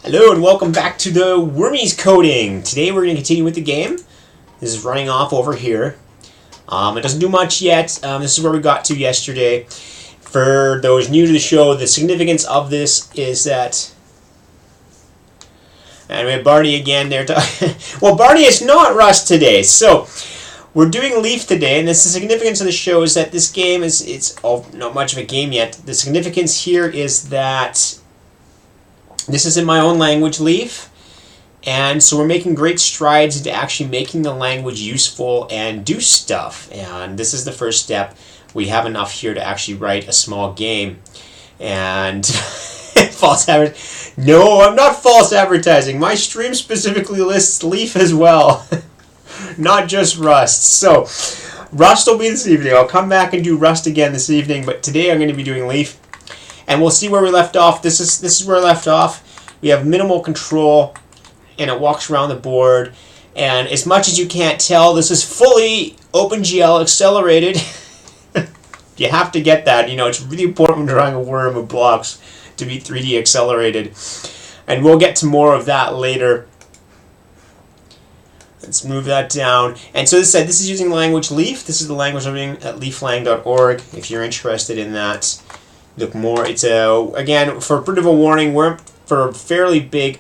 Hello and welcome back to the Wormies coding. Today we're going to continue with the game. This is running off over here. It doesn't do much yet. This is where we got to yesterday. For those new to the show, the significance of this is that... And we have Barney again there. Well, Barney is not Rust today. So, we're doing Leaf today, and the significance of the show is that this game it's not much of a game yet. The significance here is that this is in my own language, Leaf, and so we're making great strides into actually making the language useful and do stuff. And this is the first step. We have enough here to actually write a small game. And false advertising. No, I'm not false advertising. My stream specifically lists Leaf as well, not just Rust. So Rust will be this evening. I'll come back and do Rust again this evening, but today I'm going to be doing Leaf. And we'll see where we left off. This is where I left off. We have minimal control, and it walks around the board. And as much as you can't tell, this is fully OpenGL accelerated. You have to get that. You know, it's really important when drawing a worm with blocks to be 3D accelerated. And we'll get to more of that later. Let's move that down. And so this is using language Leaf. This is the language I'm using at leaflang.org if you're interested in that. Look more. It's again, for a bit of a warning, we're for a fairly big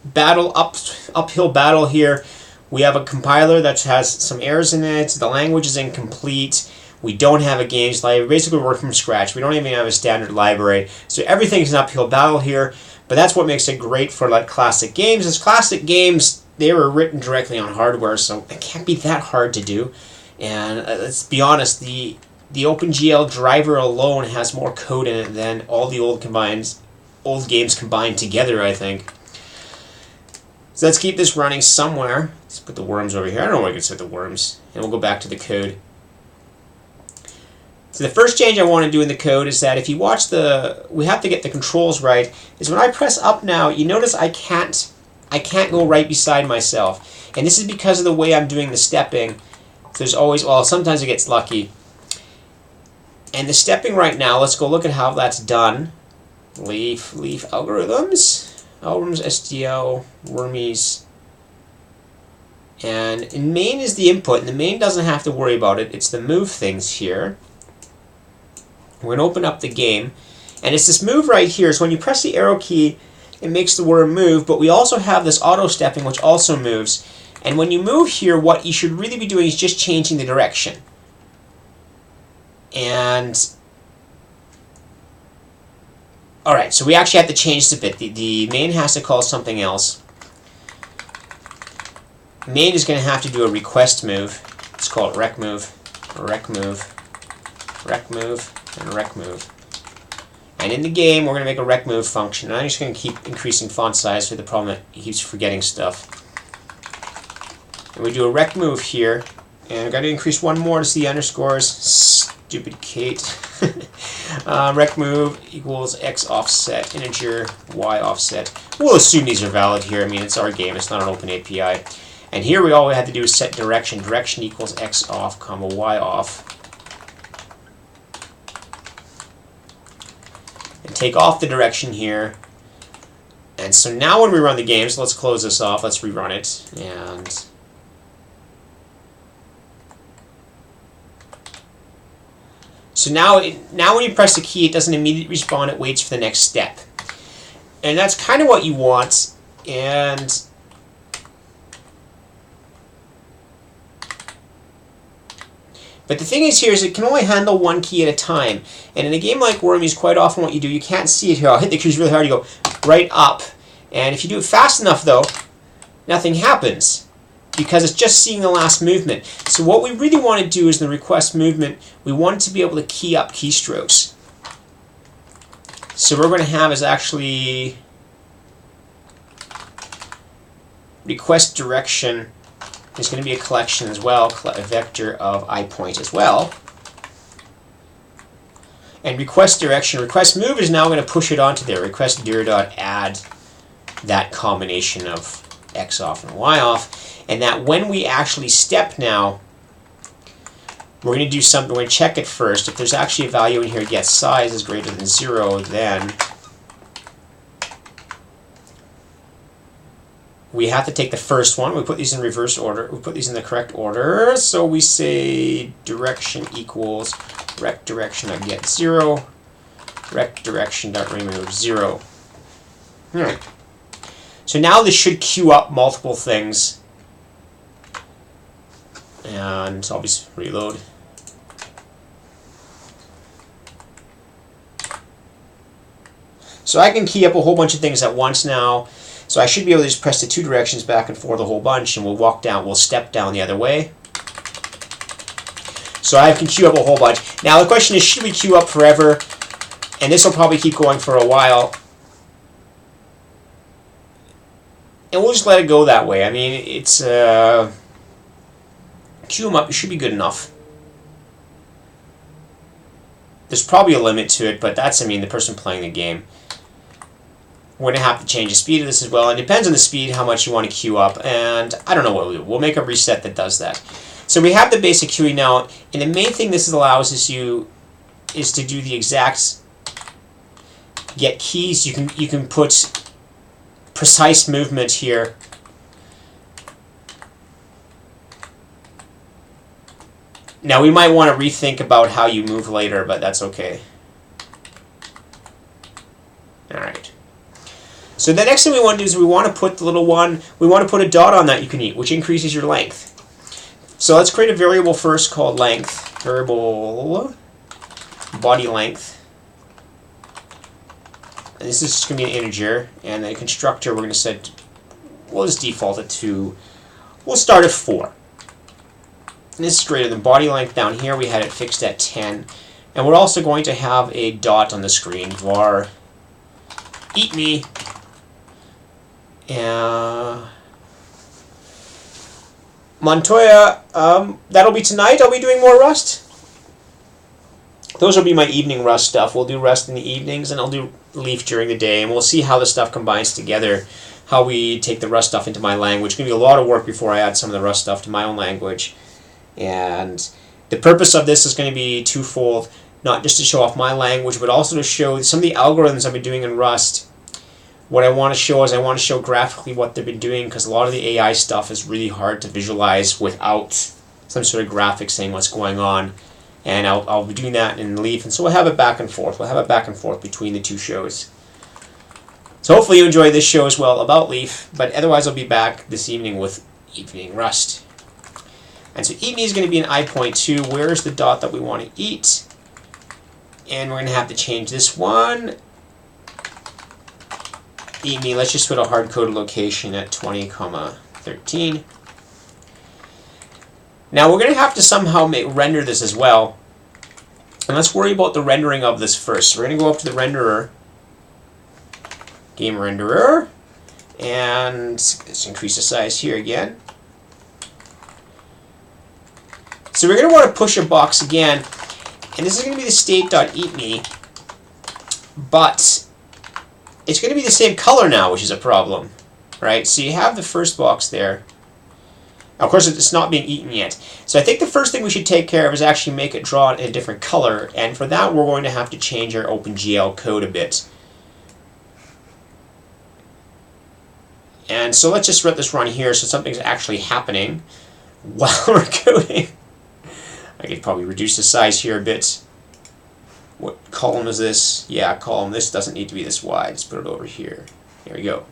battle, uphill battle here. We have a compiler that has some errors in it. The language is incomplete. We don't have a games library. Basically, we're working from scratch. We don't even have a standard library. So everything's an uphill battle here. But that's what makes it great for like classic games. As classic games, they were written directly on hardware, so it can't be that hard to do. And let's be honest, the OpenGL driver alone has more code in it than all the old games combined together, I think. So let's keep this running somewhere. Let's put the worms over here. I don't know where I can set the worms. And we'll go back to the code. So the first change I want to do in the code is that if you watch we have to get the controls right, is when I press up now, you notice I can't go right beside myself. And this is because of the way I'm doing the stepping. So there's always, well, sometimes it gets lucky. And the stepping right now, let's go look at how that's done. Leaf algorithms, SDL, Wormies. And in main is the input, and the main doesn't have to worry about it. It's the move things here. We're going to open up the game. And it's this move right here. So when you press the arrow key, it makes the worm move. But we also have this auto stepping, which also moves. And when you move here, what you should really be doing is just changing the direction. And alright, so we actually have to change this a bit. The main has to call something else. Main is going to have to do a request move. Let's call it rec move, rec move, rec move, and rec move. And in the game, we're going to make a rec move function. And I'm just going to keep increasing font size for the problem that he keeps forgetting stuff. And we do a rec move here. And I've got to increase one more to see the underscores. Stupid Kate. Rec move equals x offset, integer, y offset. We'll assume these are valid here. I mean, it's our game. It's not an open API. And here all we have to do is set direction. Direction equals x off, comma, y off. And take off the direction here. And so now when we run the game, so let's close this off. Let's rerun it. And so now when you press the key, it doesn't immediately respawn, it waits for the next step. And that's kind of what you want. And but the thing is here is it can only handle one key at a time. And in a game like Wormies, quite often what you do, you can't see it here. I'll hit the keys really hard, you go right up. And if you do it fast enough though, nothing happens, because it's just seeing the last movement. So what we really want to do is in the request movement, we want to be able to key up keystrokes. So what we're going to have is actually request direction. There's going to be a collection as well, a vector of iPoint as well. And request direction, request move is now going to push it onto there. Request dir.add that combination of x off and y off. And that when we actually step now, we're going to do something. We're going to check it first. If there's actually a value in here, get size is greater than 0, then we have to take the first one. We put these in reverse order. We put these in the correct order. So we say direction equals rect direction I get 0. Rect direction dot remove 0. So now this should queue up multiple things. And I'll just reload. So I can key up a whole bunch of things at once now. So I should be able to just press the 2 directions back and forth a whole bunch, and we'll walk down, we'll step down the other way. So I can queue up a whole bunch. Now the question is, should we queue up forever? And this will probably keep going for a while. And we'll just let it go that way. I mean, it's queue them up, it should be good enough. There's probably a limit to it, but that's, I mean, the person playing the game. We're going to have to change the speed of this as well. It depends on the speed, how much you want to queue up, and I don't know what we'll do. We'll make a reset that does that. So we have the basic queuing now, and the main thing this allows is to do the exact get keys. You can put precise movement here. Now we might want to rethink about how you move later, but that's okay. Alright. So the next thing we want to do is we want to put the little one, we want to put a dot on that you can eat, which increases your length. So let's create a variable first called length. Variable body length. And this is just going to be an integer. And the constructor we're going to set, we'll just default it to, we'll start at 4. And this is greater than body length down here. We had it fixed at 10. And we're also going to have a dot on the screen. Var eat me. Montoya, that'll be tonight. I'll be doing more Rust. Those will be my evening Rust stuff. We'll do Rust in the evenings, and I'll do Leaf during the day. And we'll see how the stuff combines together, how we take the Rust stuff into my language. It's going to be a lot of work before I add some of the Rust stuff to my own language. And the purpose of this is going to be twofold, not just to show off my language, but also to show some of the algorithms I've been doing in Rust. What I want to show is I want to show graphically what they've been doing, because a lot of the AI stuff is really hard to visualize without some sort of graphic saying what's going on. And I'll be doing that in Leaf, and so we'll have it back and forth. We'll have it back and forth between the two shows. So hopefully you enjoy this show as well about Leaf, but otherwise I'll be back this evening with Evening Rust. And so eat me is going to be an I point 2. Where's the dot that we want to eat? And we're going to have to change this one. Eat me, let's just put a hard-coded location at 20,13. Now we're going to have to somehow render this as well. And let's worry about the rendering of this first. So we're going to go up to the renderer. Game renderer. And let's increase the size here again. So we're going to want to push a box again. And this is going to be the state.eatme. But it's going to be the same color now, which is a problem. Right? So you have the first box there. Of course, it's not being eaten yet. So I think the first thing we should take care of is actually make it draw it in a different color. And for that, we're going to have to change our OpenGL code a bit. And so let's just let this run here so something's actually happening while we're coding. I could probably reduce the size here a bit. What column is this? Yeah, column. This doesn't need to be this wide. Let's put it over here. There we go.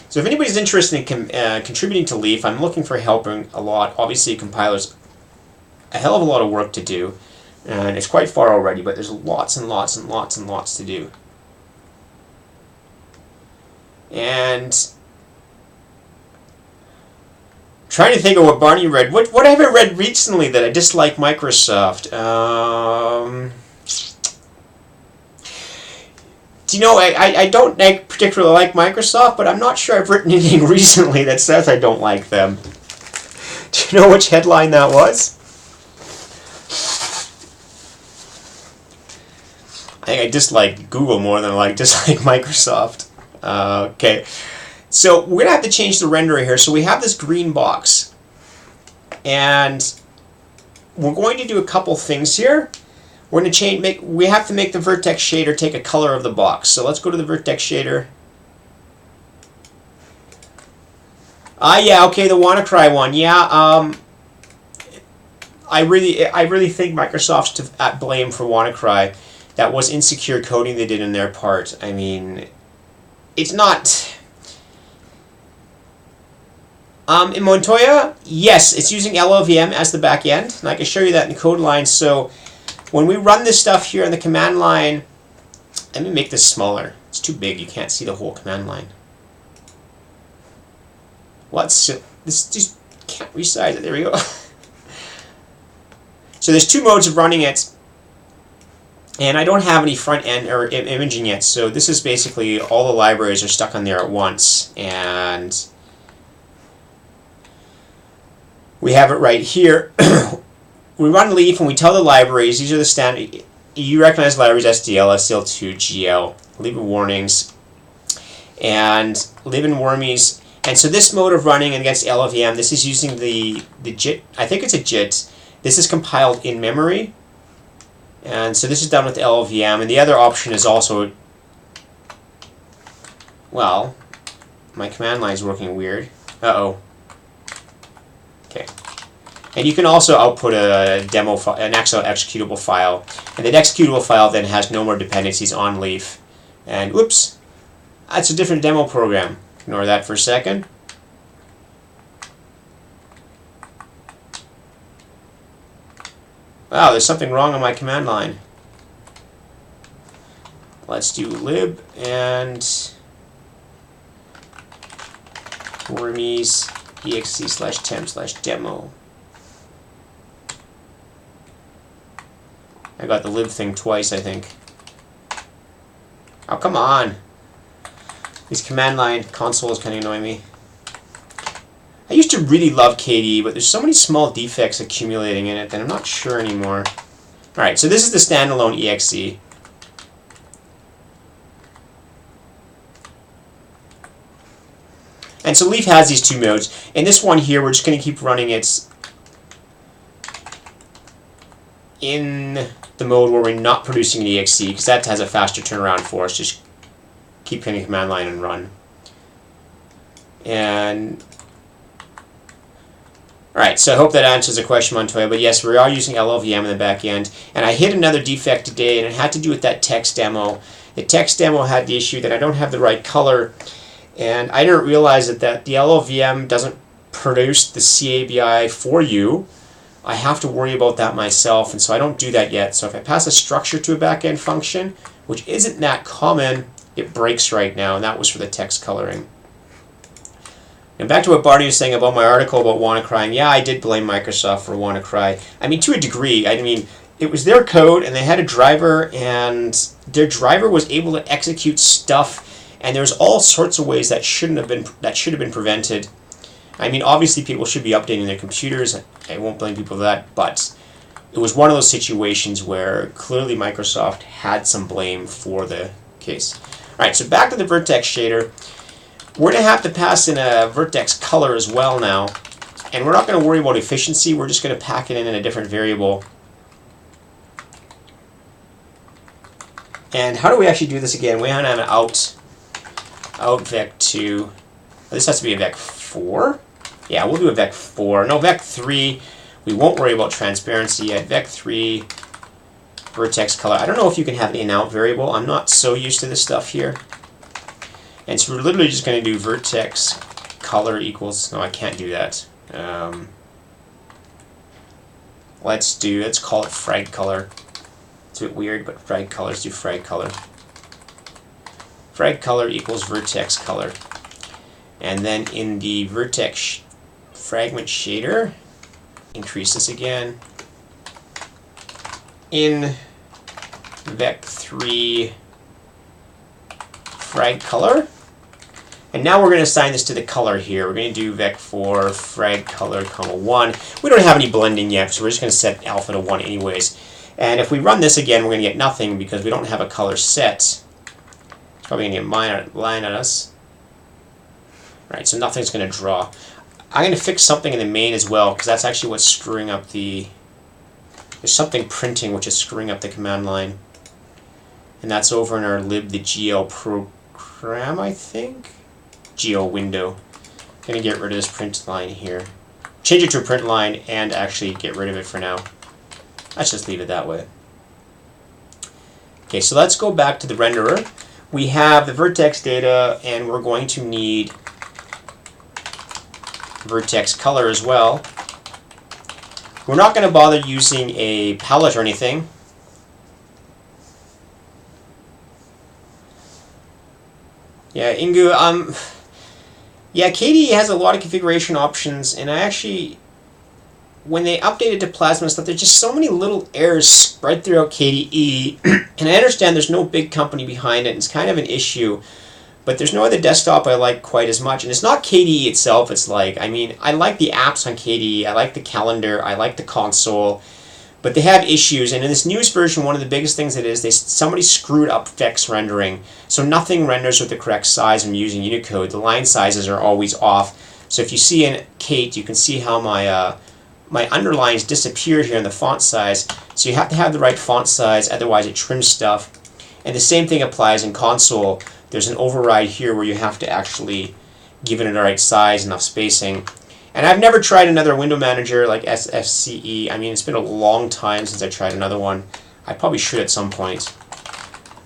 So if anybody's interested in contributing to Leaf, I'm looking for helping a lot. Obviously, compiler's a hell of a lot of work to do, and it's quite far already, but there's lots and lots and lots and lots to do. And trying to think of what Barney read. What have I read recently that I dislike Microsoft? Do you know, I don't particularly like Microsoft, but I'm not sure I've written anything recently that says I don't like them. Do you know which headline that was? I think I dislike Google more than I dislike Microsoft. Okay, so we're going to have to change the renderer here. So we have this green box, and we're going to do a couple things here. We're going to we have to make the vertex shader take a color of the box. So let's go to the vertex shader. Yeah, okay, the WannaCry one. Yeah, I really think Microsoft's at blame for WannaCry. That was insecure coding they did in their part. I mean, it's not. In Montoya, yes, it's using LLVM as the back end, and I can show you that in code line. So when we run this stuff here on the command line, let me make this smaller. It's too big. You can't see the whole command line. What's this? Just can't resize it. There we go. So there's two modes of running it, and I don't have any front end or imaging yet. So this is basically all the libraries are stuck on there at once, and we have it right here. We run Leaf and we tell the libraries, these are the standard, you recognize libraries SDL, SDL2, GL, leave warnings, and live in Wormies. And so this mode of running against LLVM, this is using the JIT, I think it's a JIT. This is compiled in memory. And so this is done with LLVM. And the other option is also, well, my command line is working weird. Uh-oh. Okay. And you can also output a demo file, an actual executable file. And that executable file then has no more dependencies on Leaf. And whoops, that's a different demo program. Ignore that for a second. Wow, there's something wrong on my command line. Let's do lib and Wormies exe/temp/demo. I got the lib thing twice, I think. Oh, come on. This command line console is kind of annoying me. I used to really love KDE, but there's so many small defects accumulating in it that I'm not sure anymore. Alright, so this is the standalone exe. And so Leaf has these two modes. In this one here, we're just going to keep running it in the mode where we're not producing an exe, because that has a faster turnaround for us. Just keep hitting command line and run. And alright, so I hope that answers the question, Montoya. But yes, we are using LLVM in the back end. And I hit another defect today, and it had to do with that text demo. The text demo had the issue that I don't have the right color. And I didn't realize that the LLVM doesn't produce the CABI for you. I have to worry about that myself, and so I don't do that yet. So if I pass a structure to a backend function, which isn't that common, it breaks right now, and that was for the text coloring. And back to what Barney was saying about my article about WannaCry, and yeah, I did blame Microsoft for WannaCry. I mean, to a degree. I mean, it was their code, and they had a driver, and their driver was able to execute stuff, and there's all sorts of ways that should have been prevented. I mean, obviously people should be updating their computers. I won't blame people for that, but it was one of those situations where clearly Microsoft had some blame for the case. Alright, so back to the vertex shader. We're going to have to pass in a vertex color as well now. And we're not going to worry about efficiency. We're just going to pack it in a different variable. And how do we actually do this again? We have an out vec2. This has to be a vec4. Yeah, we'll do a vec4. No, vec3. We won't worry about transparency yet. Vec3 vertex color. I don't know if you can have an in-out variable. I'm not so used to this stuff here. And so we're literally just going to do vertex color equals. No, I can't do that. Let's call it frag color. It's a bit weird, but frag colors do frag color. Frag color equals vertex color. And then in the vertex fragment shader, increase this again. In vec3 frag color. And now we're going to assign this to the color here. We're going to do vec4 frag color, comma 1. We don't have any blending yet, so we're just going to set alpha to 1 anyways. And if we run this again, we're going to get nothing because we don't have a color set. It's probably going to get line at us. Right, so nothing's going to draw. I'm going to fix something in the main as well, because that's actually what's screwing up the... There's something printing which is screwing up the command line. And that's over in our lib, the GL program, I think? GL window. going to get rid of this print line here. Change it to a print line and actually get rid of it for now. Let's just leave it that way. Okay, so let's go back to the renderer. We have the vertex data, and we're going to need vertex color as well. We're not going to bother using a palette or anything. Yeah, Ingu, yeah, KDE has a lot of configuration options, and I actually, when they updated to Plasma and stuff, there's just so many little errors spread throughout KDE, and I understand there's no big company behind it, and it's kind of an issue, but there's no other desktop I like quite as much, and it's not KDE itself. It's like, I mean, I like the apps on KDE, I like the calendar, I like the console, but they have issues, and in this newest version, one of the biggest things it is, somebody screwed up Vex rendering, so nothing renders with the correct size when using Unicode. The line sizes are always off, so if you see in Kate, you can see how my underlines disappeared here in the font size, so you have to have the right font size, otherwise it trims stuff. And the same thing applies in console. There's an override here where you have to actually give it the right size, enough spacing. And I've never tried another window manager like SFCE. I mean, it's been a long time since I tried another one. I probably should at some point.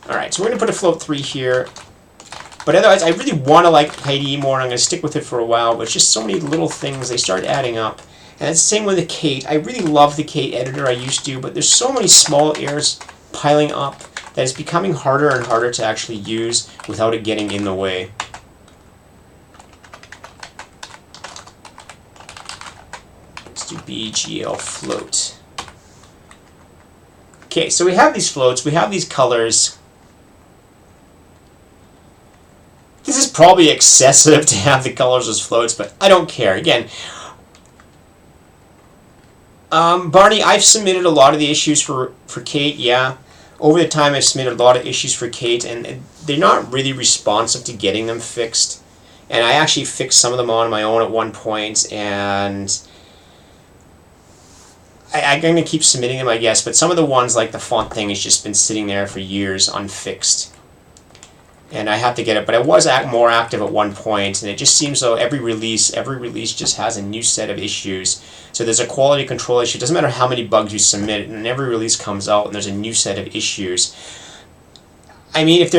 Alright, so we're going to put a float 3 here. But otherwise, I really want to like KDE more, and I'm going to stick with it for a while, but it's just so many little things, they start adding up. And it's the same with the Kate. I really love the Kate editor I used to, but there's so many small errors piling up that it's becoming harder and harder to actually use without it getting in the way. Let's do BGL float. Okay, so we have these floats, we have these colors. This is probably excessive to have the colors as floats, but I don't care. Again, Barney, I've submitted a lot of the issues for Kate, yeah. Over the time, I've submitted a lot of issues for Kate, and they're not really responsive to getting them fixed. And I actually fixed some of them on my own at one point, and I'm going to keep submitting them, I guess. But some of the ones, like the font thing, has just been sitting there for years unfixed. And I have to get it, but I was more active at one point, and it just seems though every release just has a new set of issues. So there's a quality control issue. It doesn't matter how many bugs you submit, and every release comes out and there's a new set of issues. I mean, if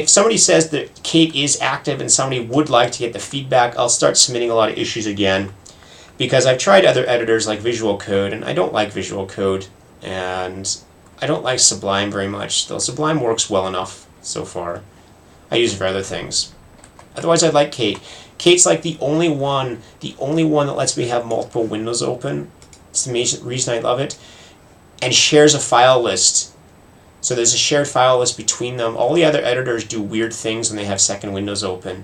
somebody says that Kate is active and somebody would like to get the feedback, I'll start submitting a lot of issues again. Because I've tried other editors like Visual Code, and I don't like Visual Code, and I don't like Sublime very much, though Sublime works well enough so far. I use it for other things. Otherwise, I like Kate. Kate's like the only one that lets me have multiple windows open. It's the reason I love it. And shares a file list. So there's a shared file list between them. All the other editors do weird things when they have second windows open.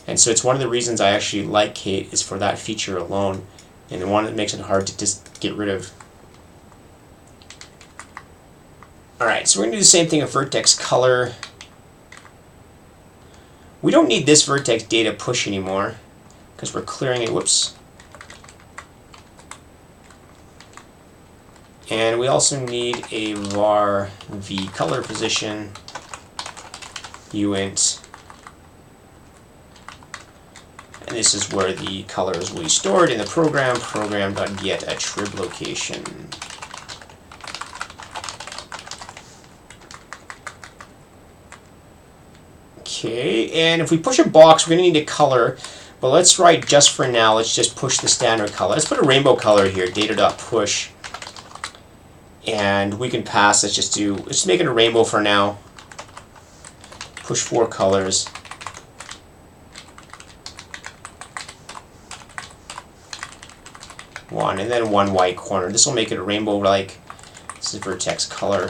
And so it's one of the reasons I actually like Kate is for that feature alone. And the one that makes it hard to just get rid of. Alright, so we're going to do the same thing with vertex color. We don't need this vertex data push anymore because we're clearing it. Whoops. And we also need a var v color position uint. And this is where the colors will be stored in the program.getAttrib location. Okay, and if we push a box, we're going to need a color, but let's write just for now, let's just push the standard color. Let's put a rainbow color here, data.push, and we can pass, let's make it a rainbow for now. Push 4 colors. One, and then 1 white corner. This will make it a rainbow like, this is vertex color.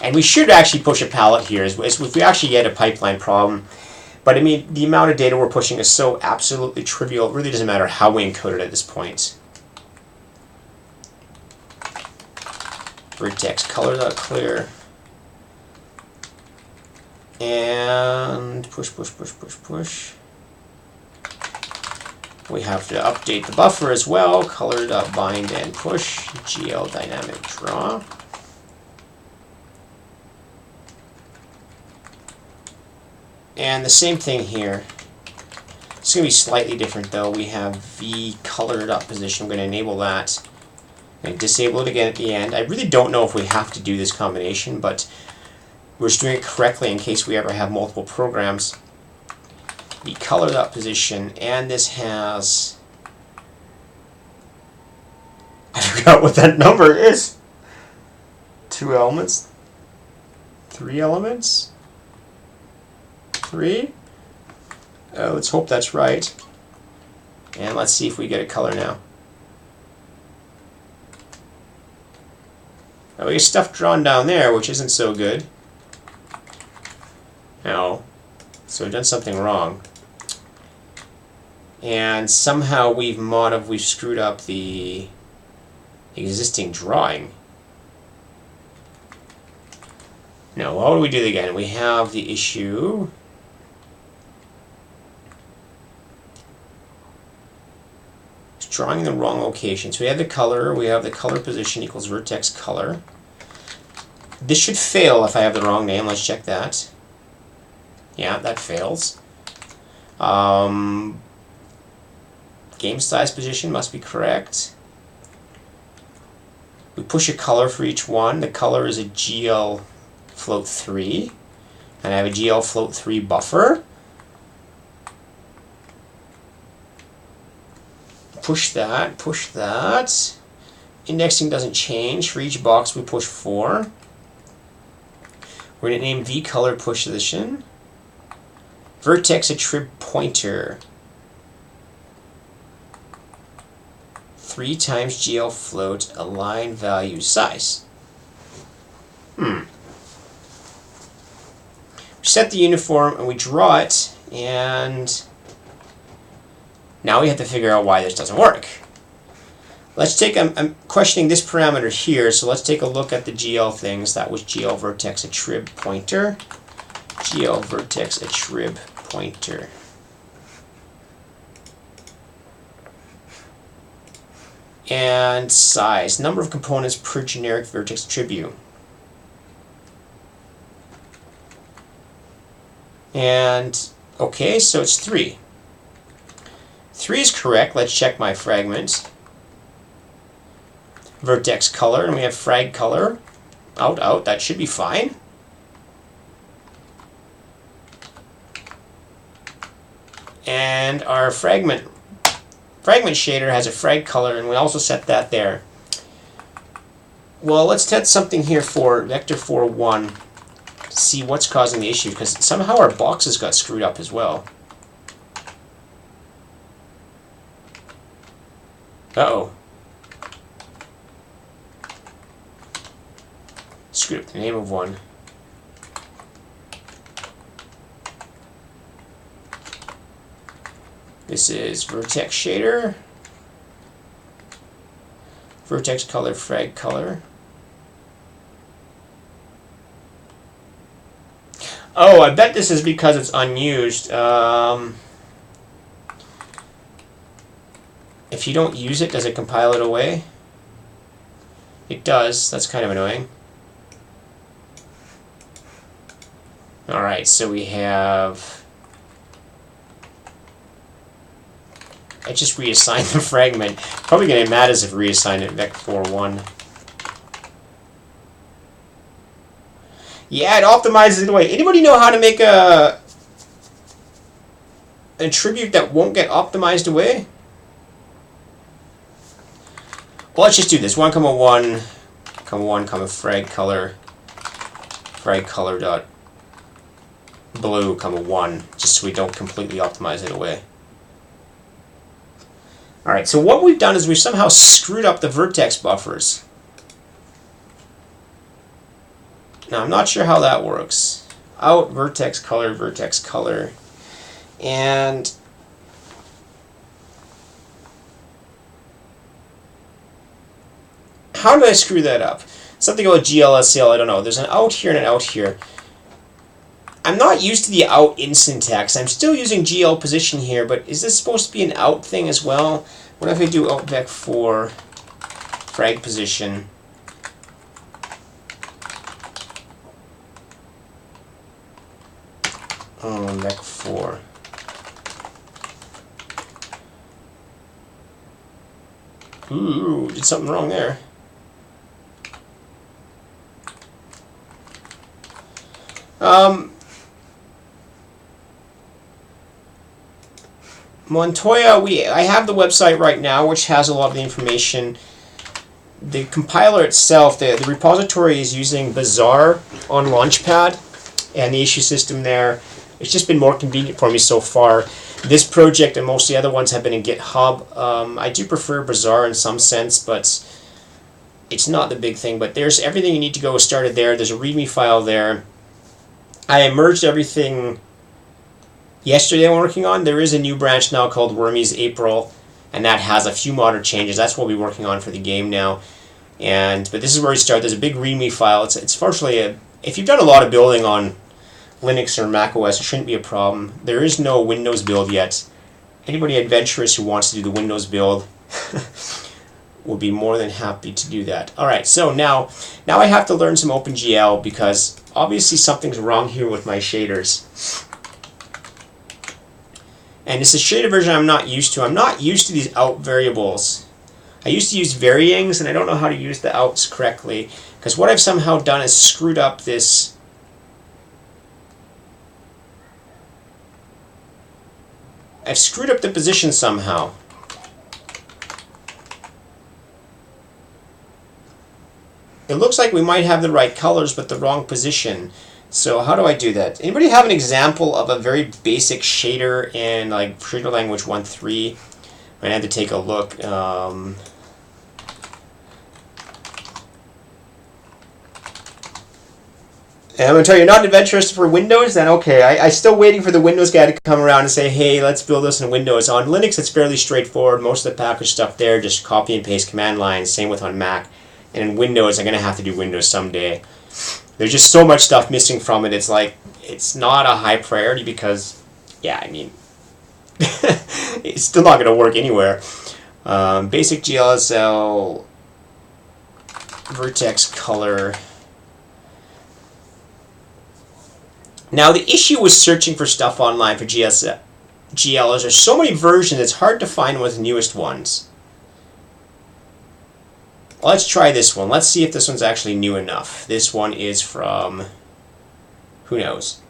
And we should actually push a palette here if we actually get a pipeline problem. But I mean, the amount of data we're pushing is so absolutely trivial, it really doesn't matter how we encode it at this point. Vertex color.clear. And push, push, push, push, push. We have to update the buffer as well. Color.bind and push. GL dynamic draw. And the same thing here. It's going to be slightly different though. We have V colored up position. I'm going to enable that. I'm going to disable it again at the end. I really don't know if we have to do this combination, but we're just doing it correctly in case we ever have multiple programs. V colored up position, and this has... I forgot what that number is. 2 elements? 3 elements? 3? Let's hope that's right. And let's see if we get a color now. Oh, we get stuff drawn down there, which isn't so good. No. So we've done something wrong. And somehow we've screwed up the existing drawing. No, how do we do it again? We have the issue. It's drawing in the wrong location. So we have the color position equals vertex color. This should fail if I have the wrong name. Let's check that. Yeah, that fails. Game size position must be correct. We push a color for each one. The color is a GL float 3. And I have a GL float 3 buffer. Push that, push that. Indexing doesn't change. For each box we push 4. We're going to name V color push position. Vertex attrib pointer. 3 times GL float align value size. We set the uniform and we draw it, and now we have to figure out why this doesn't work. Let's take, I'm questioning this parameter here, so let's take a look at the GL things. That was GL vertex attrib pointer. GL vertex attrib pointer. And size, number of components per generic vertex attribute. And, okay, so it's 3. 3 is correct. Let's check my fragment. Vertex color, and we have frag color. Out, out, that should be fine. And our fragment shader has a frag color, and we also set that there. Well, let's test something here for vector 4.1 to see what's causing the issue, because somehow our boxes got screwed up as well. Uh-oh. Screwed up the name of one. This is vertex shader, vertex color, frag color. Oh, I bet this is because it's unused. If you don't use it, does it compile it away? It does. That's kind of annoying. Alright, so we have... I just reassigned the fragment. Probably going to be mad as if reassigned it vec 4.1. Yeah, it optimizes it away. Anybody know how to make an attribute that won't get optimized away? Well, let's just do this. 1,1, 1, frag color dot blue, 1, just so we don't completely optimize it away. Alright, so what we've done is we've somehow screwed up the vertex buffers. Now, I'm not sure how that works. Out, vertex color, and how did I screw that up? Something about GLSL, I don't know. There's an out here and an out here. I'm not used to the out in syntax. I'm still using GL position here, but is this supposed to be an out thing as well? What if I do out vec 4 frag position? Oh, Mech 4. Ooh, did something wrong there. Montoya, I have the website right now, which has a lot of the information. The compiler itself, the repository is using Bazaar on Launchpad, and the issue system there, it's just been more convenient for me so far. This project and most of the other ones have been in GitHub. I do prefer Bazaar in some sense, but it's not the big thing. But there's everything you need to go started there. There's a README file there. I merged everything yesterday I'm working on. There is a new branch now called Wormies April, and that has a few modern changes. That's what we're working on for the game now. But this is where we start. There's a big README file. It's virtually if you've done a lot of building on Linux or Mac OS, it shouldn't be a problem. There is no Windows build yet. Anybody adventurous who wants to do the Windows build will be more than happy to do that. Alright, so now I have to learn some OpenGL because obviously something's wrong here with my shaders. And it's a shader version I'm not used to. I'm not used to these out variables. I used to use varyings, and I don't know how to use the outs correctly, because what I've somehow done is screwed up this. I've screwed up the position somehow. It looks like we might have the right colors, but the wrong position. So how do I do that? Anybody have an example of a very basic shader in like Shader Language 1.3? I had to take a look. And I'm going to tell you, you're not adventurous for Windows, then okay. I'm still waiting for the Windows guy to come around and say, hey, let's build this in Windows. On Linux, it's fairly straightforward. Most of the package stuff there, just copy and paste command lines. Same with on Mac. And in Windows, I'm going to have to do Windows someday. There's just so much stuff missing from it. It's like, it's not a high priority because, yeah, I mean, it's still not going to work anywhere. Basic GLSL, vertex color. Now, the issue with searching for stuff online for GL is there's so many versions, it's hard to find one of the newest ones. Let's try this one. Let's see if this one's actually new enough. This one is from, who knows?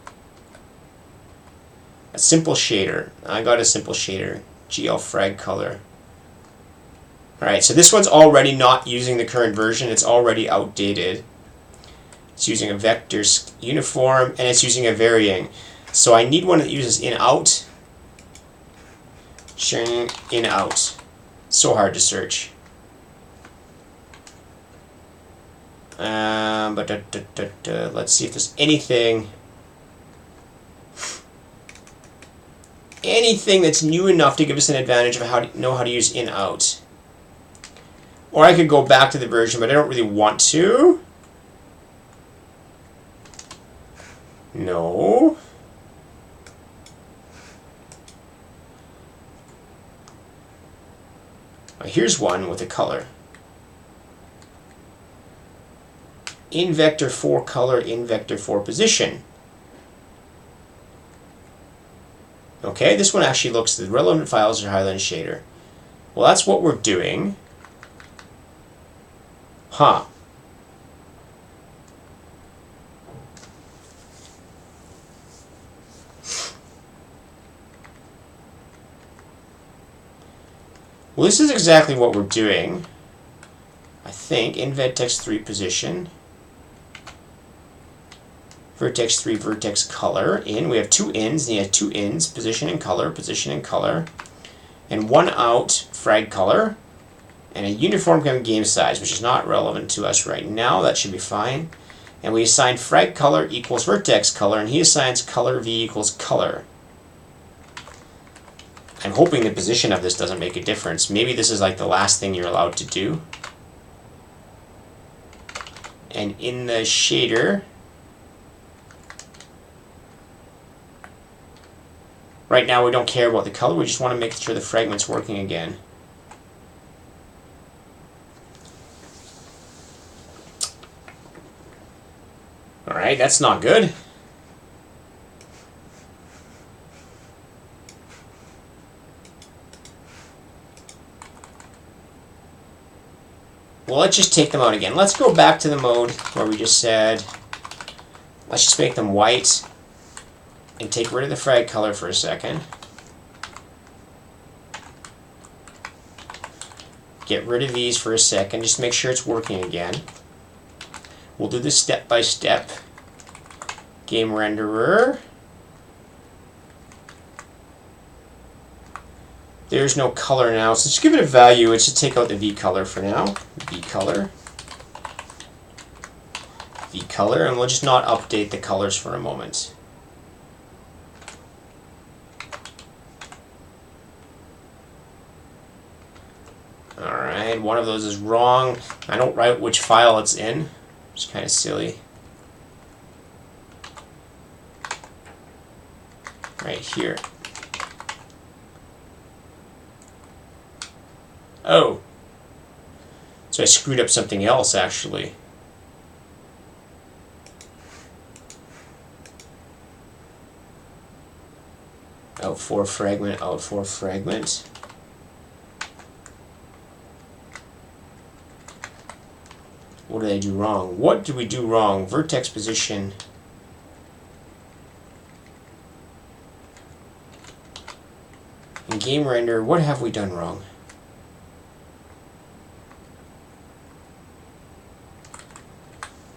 A simple shader. I got a simple shader. GL frag color. Alright, so this one's already not using the current version. It's already outdated. It's using a vector uniform, and it's using a varying. So I need one that uses in-out. Sharing in-out. So hard to search. Let's see if there's anything that's new enough to give us an advantage of how to know how to use in-out. Or I could go back to the version, but I don't really want to. No. Here's one with a color. In vector 4 color, in vector 4 position. Okay, this one actually looks, the relevant files are highlighted shader. Well, that's what we're doing. Huh. Well, this is exactly what we're doing. I think in vertex 3 position. Vertex 3 vertex color in. We have two ins, and you have two ins, position and color, and one out, frag color, and a uniform game size, which is not relevant to us right now. That should be fine. And we assign frag color equals vertex color, and he assigns color v equals color. I'm hoping the position of this doesn't make a difference. Maybe this is like the last thing you're allowed to do. And in the shader, right now we don't care about the color, we just want to make sure the fragment's working again. Alright, that's not good. Well, let's just take them out again. Let's go back to the mode where we just said, let's just make them white and take rid of the frag color for a second. Get rid of these for a second, just make sure it's working again. We'll do this step by step. Game renderer. There's no color now, so just give it a value. Let's just take out the V color for now. V color. V color, and we'll just not update the colors for a moment. Alright, one of those is wrong. I don't write which file it's in. It's kind of silly. Right here. Oh. So I screwed up something else, actually. Out 4 fragment, out 4 fragment. What did I do wrong? What did we do wrong? Vertex position. In game render, what have we done wrong?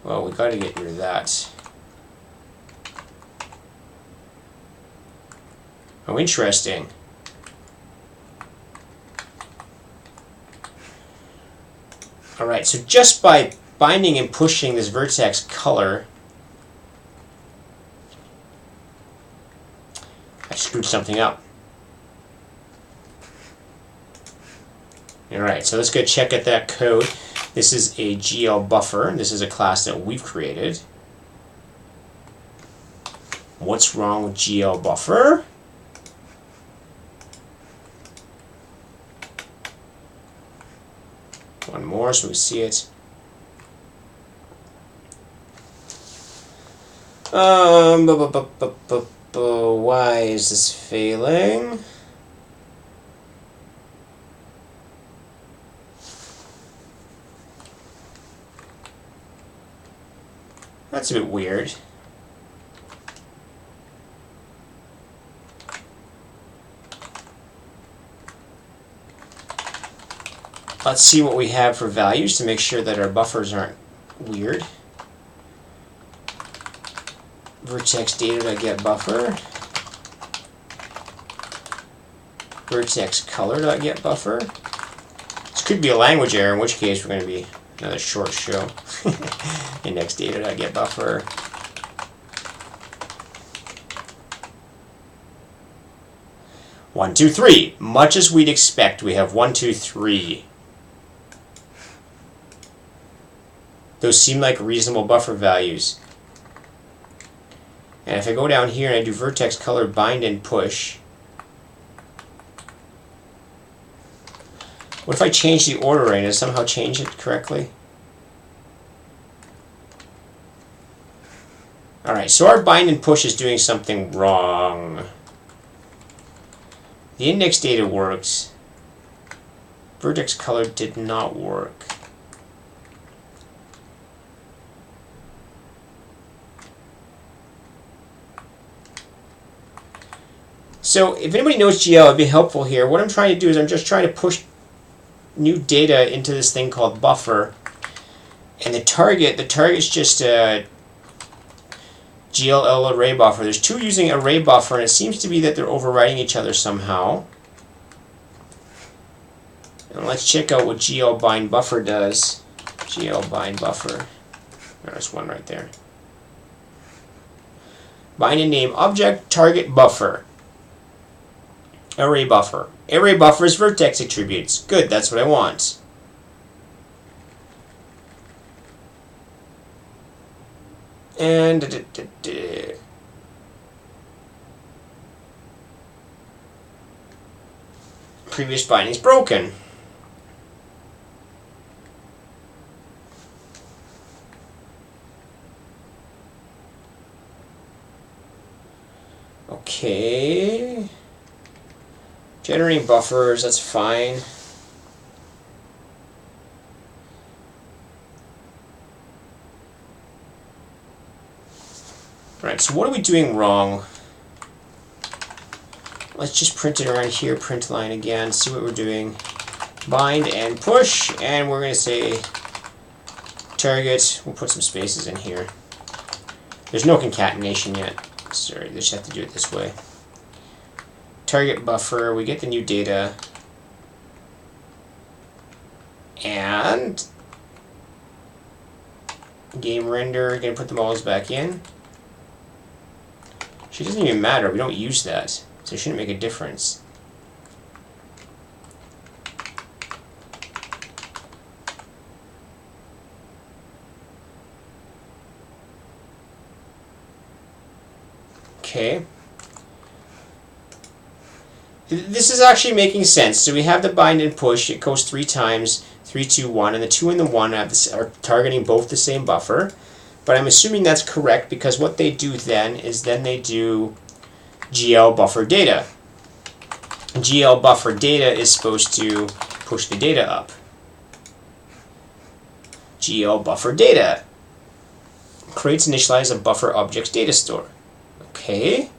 Well, we got to get rid of that. Oh, interesting. Alright, so just by binding and pushing this vertex color, I screwed something up. Alright, so let's go check out that code. This is a GL buffer. This is a class that we've created. What's wrong with GL buffer? One more so we see it. Why is this failing? That's a bit weird. Let's see what we have for values to make sure that our buffers aren't weird. Vertex data.get buffer. Vertex color.get buffer. This could be a language error, in which case we're going to be another short show. Index data.get buffer. One, two, three. Much as we'd expect, we have 1, 2, 3. Those seem like reasonable buffer values. And if I go down here and I do vertex color bind and push, what if I change the order and somehow change it correctly? Alright, so our bind and push is doing something wrong. The index data works. Vertex color did not work. So if anybody knows GL, it'd be helpful here. What I'm trying to do is I'm just trying to push new data into this thing called buffer. And the target's just a GLL array buffer. There's two using array buffer, and it seems to be that they're overriding each other somehow. And let's check out what GL bind buffer does. GL bind buffer. There's one right there. Bind and name object target buffer. Array buffer. Array buffer is vertex attributes. Good, that's what I want. And previous binding is broken. Okay. Generating buffers, that's fine. Right, so what are we doing wrong? Let's just print it around here, print line again, see what we're doing. Bind and push, and we're going to say target. We'll put some spaces in here. There's no concatenation yet. Sorry, they just have to do it this way. Target buffer, we get the new data. And game render, going to put the models back in. She doesn't even matter, we don't use that. So it shouldn't make a difference. Okay. This is actually making sense. So we have the bind and push. It goes 3 times, 3, 2, 1, and the 2 and the 1 are targeting both the same buffer. But I'm assuming that's correct because what they do then is they do GL buffer data. GL buffer data is supposed to push the data up. GL buffer data creates initialize a buffer objects data store. Okay.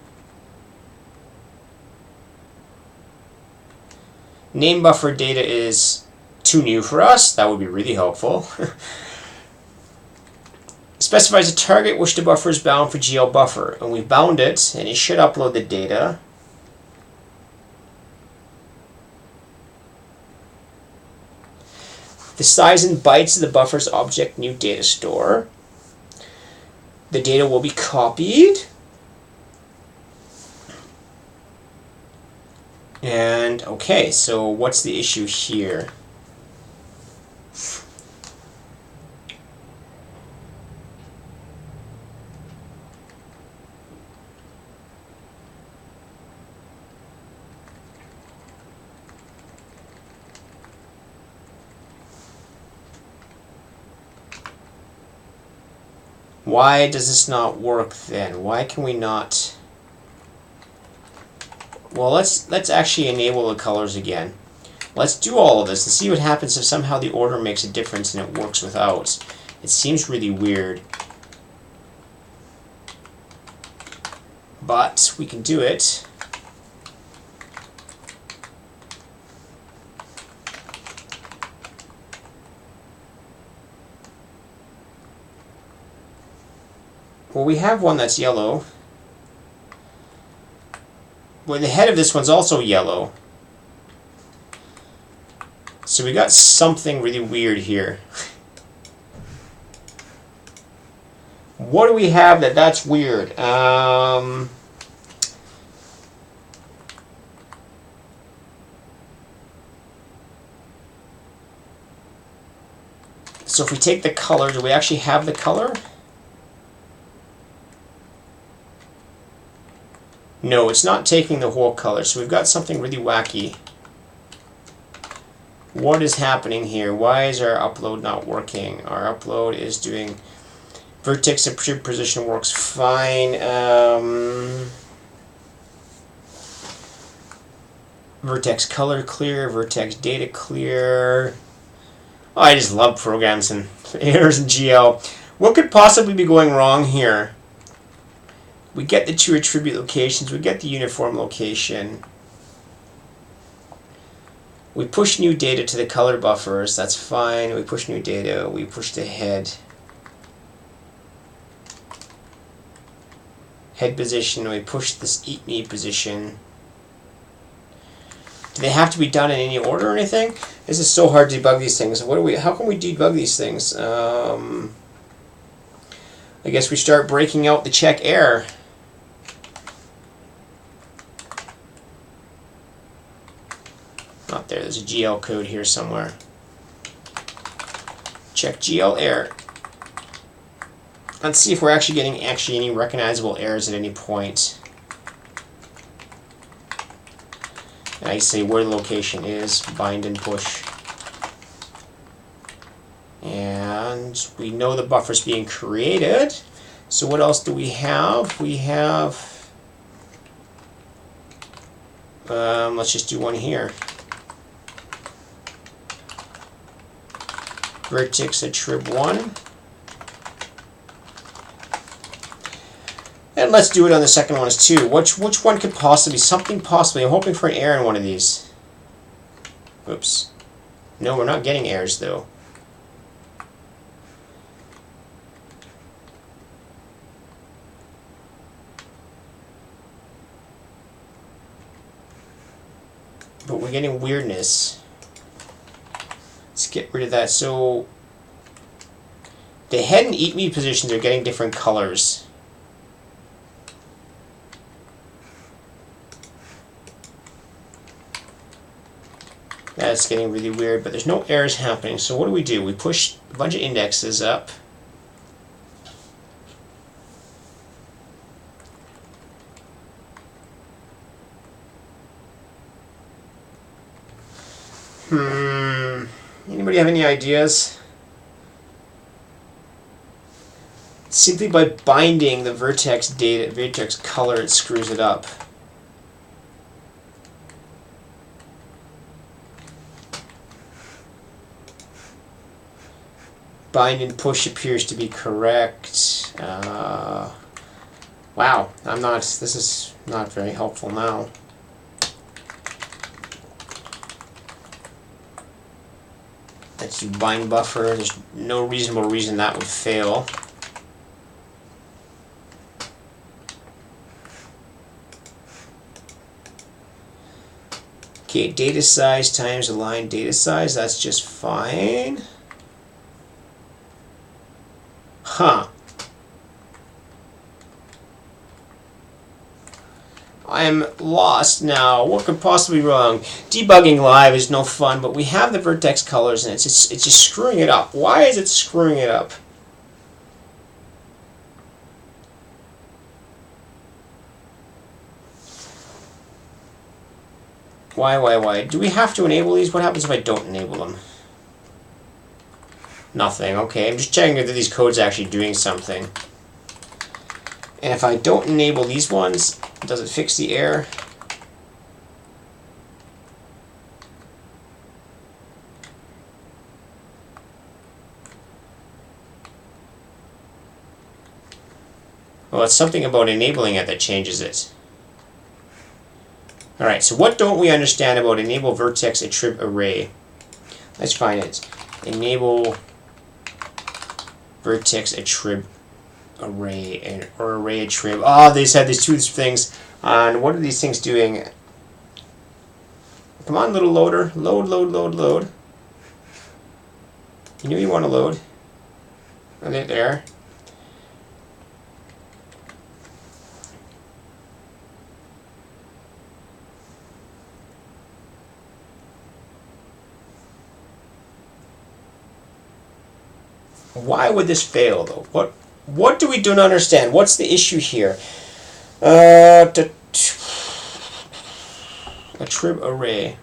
Name buffer data is too new for us. That would be really helpful. Specifies a target which the buffer is bound for GL buffer. And we've bound it, and it should upload the data. The size in bytes of the buffer's object new data store. The data will be copied. And, okay, so what's the issue here? Why does this not work then? Why can we not... Well, let's actually enable the colors again. Let's do all of this and see what happens if somehow the order makes a difference and it works without. It seems really weird. But we can do it. Well, we have one that's yellow. Well, the head of this one's also yellow. So we got something really weird here. What do we have that's weird? So if we take the color, do we actually have the color? No, it's not taking the whole color, so we've got something really wacky. What is happening here? Why is our upload not working? Our upload is doing... Vertex and position works fine. Vertex color clear, vertex data clear. Oh, I just love programs and errors in GL. What could possibly be going wrong here? We get the 2 attribute locations, we get the uniform location. We push new data to the color buffers, that's fine. We push new data, we push the head. Head position, we push this eat me position. Do they have to be done in any order or anything? This is so hard to debug these things. How can we debug these things? I guess we start breaking out the check error. Not there, there's a GL code here somewhere. Check GL error. Let's see if we're actually getting any recognizable errors at any point. And I say where the location is, bind and push. And we know the buffer's being created. So what else do we have? We have... let's just do one here. Vertex attrib 1. And let's do it on the second one as too. Which one could possibly, something possibly, I'm hoping for an error in one of these. Oops. No, we're not getting errors though. But we're getting weirdness. Let's get rid of that. So the head and eat me positions are getting different colors. That's getting really weird, but there's no errors happening. So what do? We push a bunch of indexes up. Anybody have any ideas? Simply by binding the vertex data, vertex color, it screws it up. Bind and push appears to be correct. Wow, this is not very helpful now. Let's do bind buffer. There's no reasonable reason that would fail. Okay, data size times align data size. That's just fine. Huh. I am lost now. What could possibly be wrong? Debugging live is no fun, but we have the vertex colors and it's just screwing it up. Why is it screwing it up? Why? Do we have to enable these? What happens if I don't enable them? Nothing. Okay, I'm just checking that these codes are actually doing something. And if I don't enable these ones, does it fix the error? Well, it's something about enabling it that changes it. Alright, so what don't we understand about enable vertex attrib array? Let's find it. Enable vertex attrib array or array attrib. Oh, they said these two things. And what are these things doing? Come on, little loader. Load. You know you want to load. Are they there? Why would this fail though? What do we don't understand? What's the issue here? Attrib array.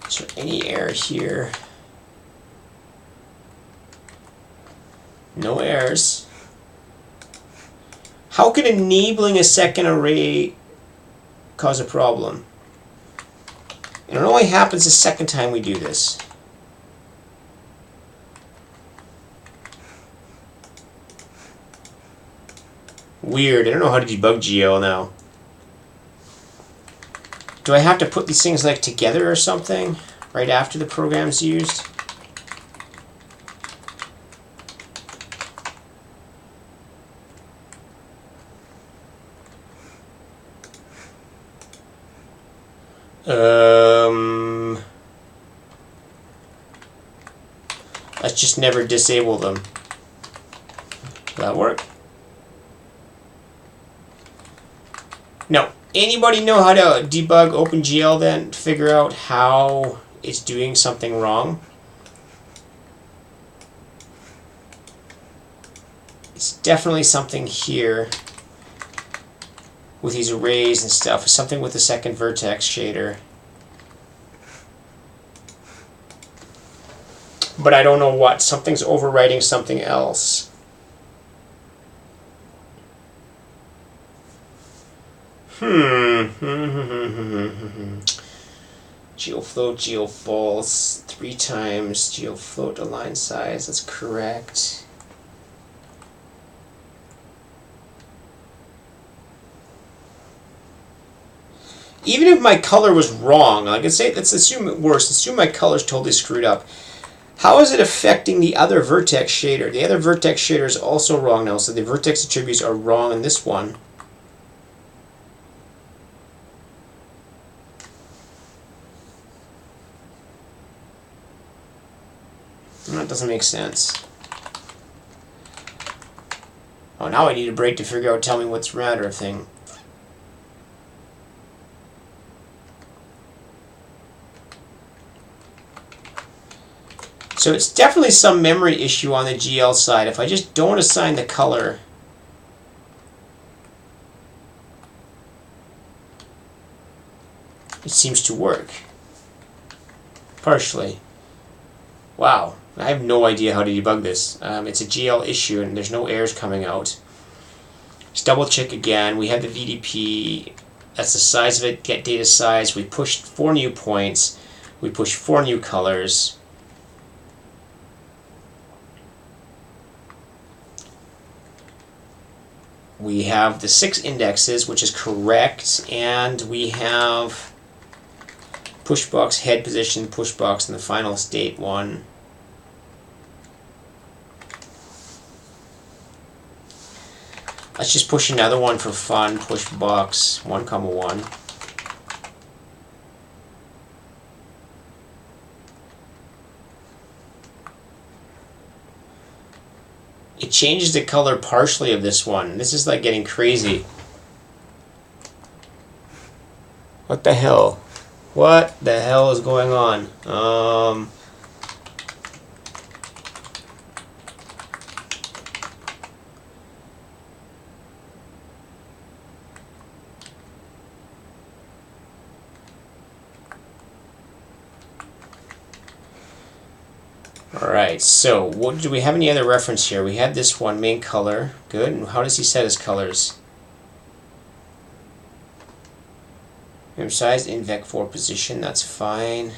Is there any error here? No errors. How could enabling a second array cause a problem? And it only happens the second time we do this. Weird. I don't know how to debug GL now. Do I have to put these things like together or something right after the program's used? Let's just never disable them. Will that work? No. Anybody know how to debug OpenGL then? Figure out how it's doing something wrong? It's definitely something here with these arrays and stuff. Something with the second vertex shader. But I don't know what. Something's overwriting something else. Geofloat, geofalls, 3 times geofloat align size. That's correct. Even if my color was wrong, like let's assume it worse. Assume my color's totally screwed up. How is it affecting the other vertex shader? The other vertex shader is also wrong now, so the vertex attributes are wrong in this one. That doesn't make sense. Oh, now I need a break to figure out, tell me what's the matter thing. So it's definitely some memory issue on the GL side. If I just don't assign the color, it seems to work. Partially. Wow. I have no idea how to debug this. It's a GL issue and there's no errors coming out. Let's double check again. We have the VDP. That's the size of it. Get data size. We pushed 4 new points. We pushed 4 new colors. We have the 6 indexes, which is correct, and we have push box, head position, push box, and the final state one. Let's just push another one for fun. Push box 1, 1. It changes the color partially of this one. This is like getting crazy. What the hell? What the hell is going on? Alright, so what do we have any other reference here? We have this one, main color. Good. And how does he set his colors? Image size in vec4 position, that's fine.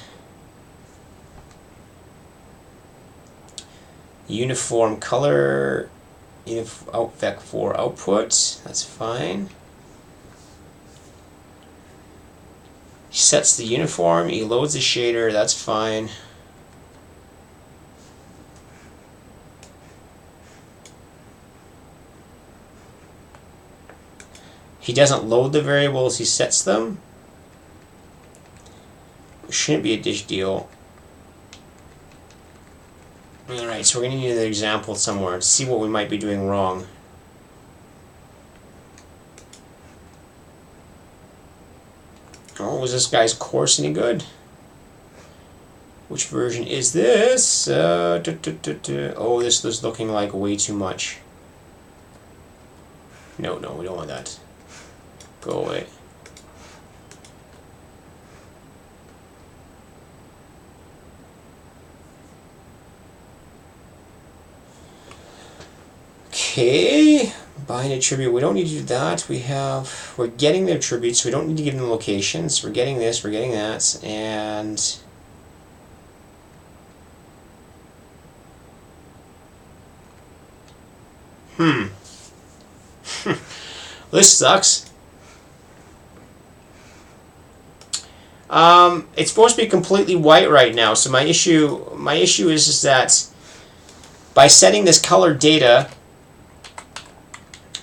Uniform color, vec4 output, that's fine. He sets the uniform, he loads the shader, that's fine. He doesn't load the variables, he sets them. Shouldn't be a dish deal. Alright, so we're going to need an example somewhere to see what we might be doing wrong. Oh, was this guy's course any good? Which version is this? Oh, this was looking like way too much. No, we don't want that. Go away. Okay, bind attribute. We don't need to do that. We're getting the attributes. We don't need to give them locations. We're getting this. We're getting that, and this sucks. It's supposed to be completely white right now. So my issue is that by setting this color data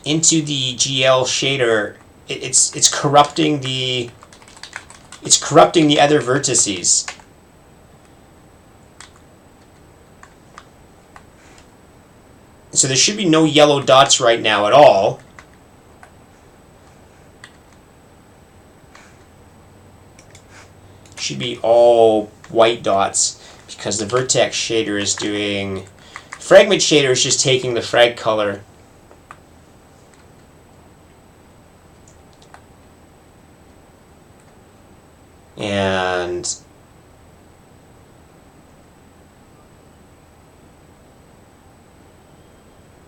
into the GL shader, it's corrupting the other vertices. So there should be no yellow dots right now at all. Should be all white dots because the vertex shader is doing... Fragment shader is just taking the frag color and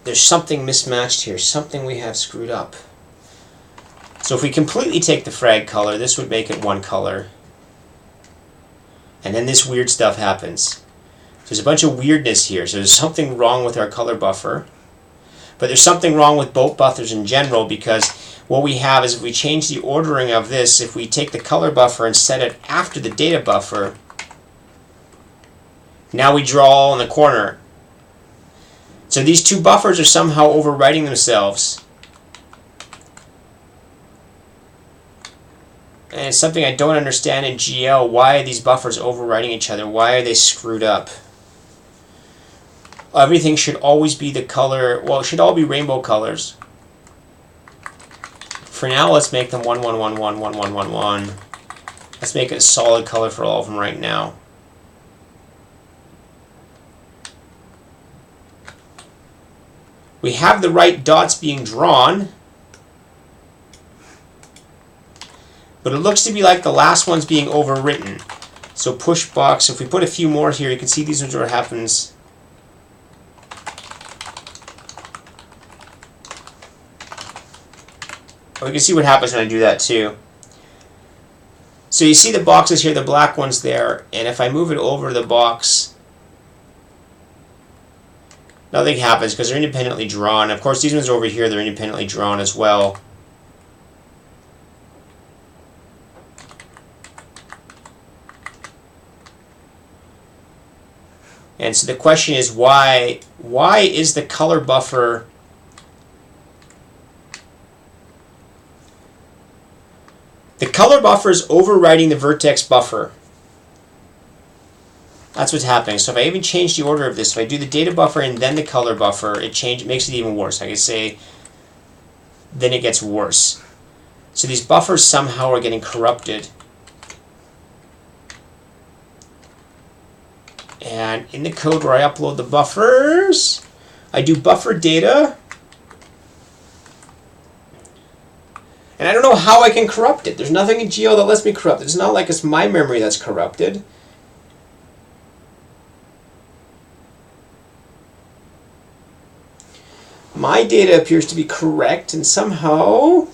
there's something mismatched here. Something we have screwed up. So if we completely take the frag color, this would make it one color. And then this weird stuff happens. There's a bunch of weirdness here. So there's something wrong with our color buffer. But there's something wrong with both buffers in general, because what we have is if we change the ordering of this, if we take the color buffer and set it after the data buffer, now we draw all in the corner. So these two buffers are somehow overwriting themselves. And it's something I don't understand in GL. Why are these buffers overwriting each other? Why are they screwed up? Everything should always be the color. Well, it should all be rainbow colors. For now, let's make them 1, 1, 1, 1, 1, 1, 1, 1. Let's make it a solid color for all of them right now. We have the right dots being drawn. But it looks to be like the last one's being overwritten. So push box, if we put a few more here, you can see these ones where it happens. Oh, you can see what happens when I do that too. So you see the boxes here, the black ones there, and if I move it over the box, nothing happens because they're independently drawn. Of course, these ones over here, they're independently drawn as well. And so the question is, why is the color buffer is overwriting the vertex buffer? That's what's happening. So if I even change the order of this, if I do the data buffer and then the color buffer, it makes it even worse. I could say then it gets worse. So these buffers somehow are getting corrupted. And in the code where I upload the buffers, I do buffer data. And I don't know how I can corrupt it. There's nothing in GL that lets me corrupt it. It's not like it's my memory that's corrupted. My data appears to be correct, and somehow...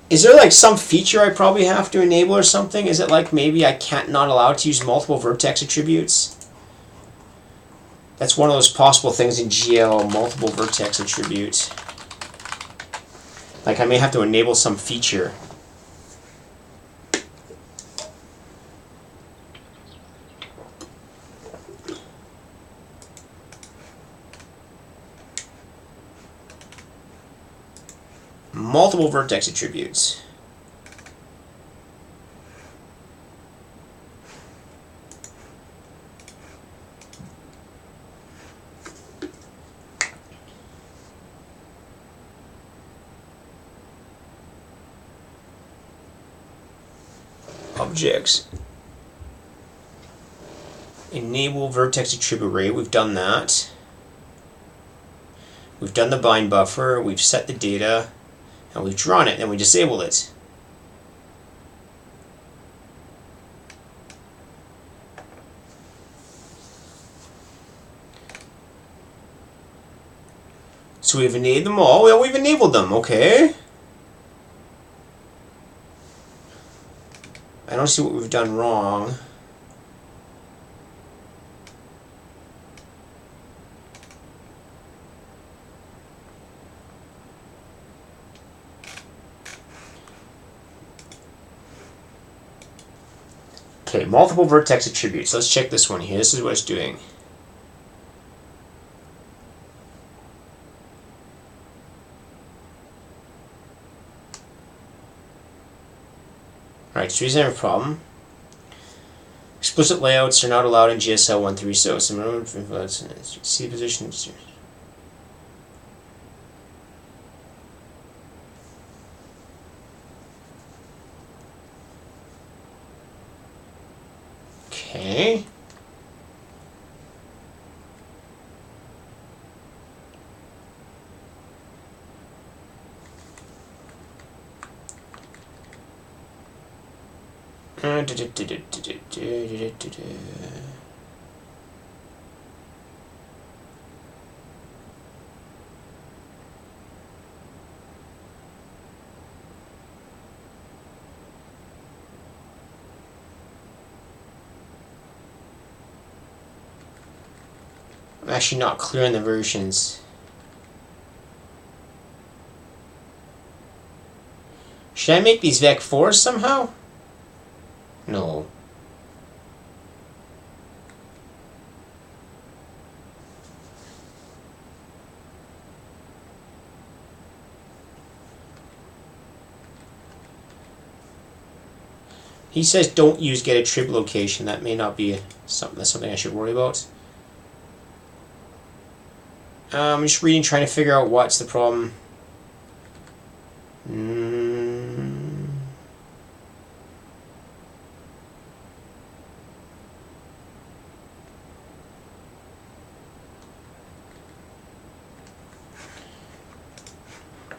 Is there like some feature I probably have to enable or something? Is it like maybe I can't not allow it to use multiple vertex attributes? That's one of those possible things in GL, multiple vertex attributes. Like I may have to enable some feature. Multiple vertex attributes. Objects. Enable vertex attribute array. We've done that. We've done the bind buffer. We've set the data. And we've drawn it, and we disable it. So we've enabled them all. Well, we've enabled them, okay. I don't see what we've done wrong. Okay, multiple vertex attributes. Let's check this one here. This is what it's doing. Alright, so here's another problem. Explicit layouts are not allowed in GSL 1.3, so see position. Okay. I'm actually not clear on the versions. Should I make these Vec 4s somehow? No. He says don't use get a trib location. That may not be something I should worry about. I'm just reading, trying to figure out what's the problem.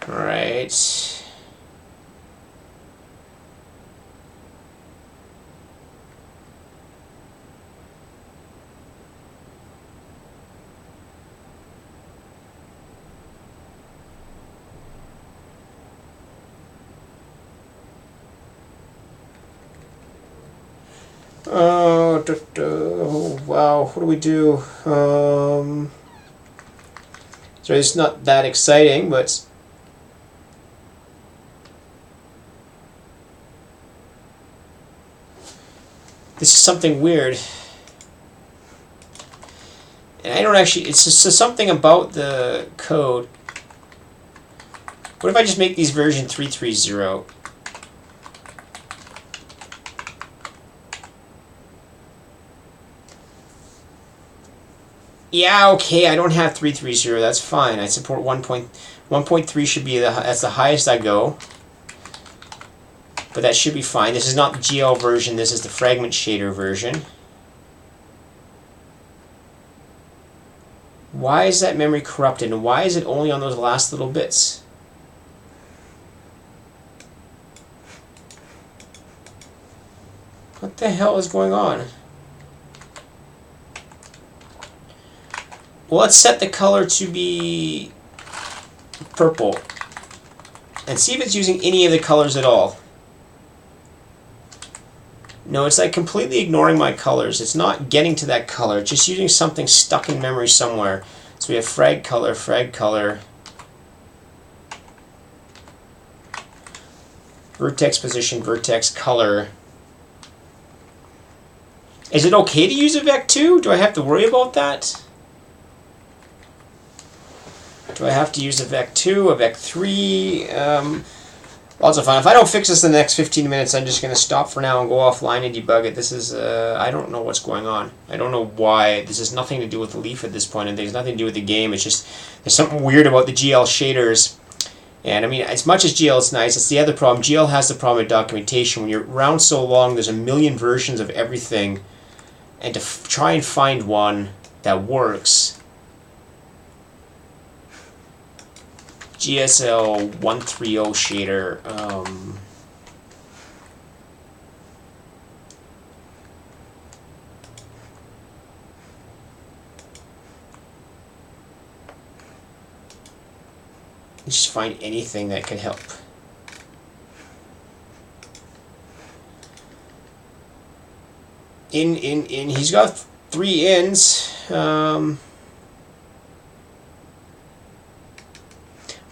Right. Oh, wow, what do we do? So it's not that exciting, but this is something weird. And I don't actually, it's just something about the code. What if I just make these version 330? Yeah, okay, I don't have 330, that's fine. I support 1.3 should be that's the highest I go. But that should be fine. This is not the GL version, this is the fragment shader version. Why is that memory corrupted, and why is it only on those last little bits? What the hell is going on? Well, let's set the color to be purple. And see if it's using any of the colors at all. No, it's like completely ignoring my colors. It's not getting to that color. It's just using something stuck in memory somewhere. So we have frag color, vertex position, vertex color. Is it okay to use a Vec 2? Do I have to worry about that? Do I have to use a Vec 2, a Vec 3? Lots of fun. If I don't fix this in the next 15 minutes, I'm just going to stop for now and go offline and debug it. This is, I don't know what's going on. I don't know why. This has nothing to do with the Leaf at this point, and there's nothing to do with the game. It's just, there's something weird about the GL shaders. And I mean, as much as GL is nice, it's the other problem. GL has the problem with documentation. When you're around so long, there's a million versions of everything. And to try and find one that works... GSL 130 shader. Just find anything that can help. He's got 3 ins.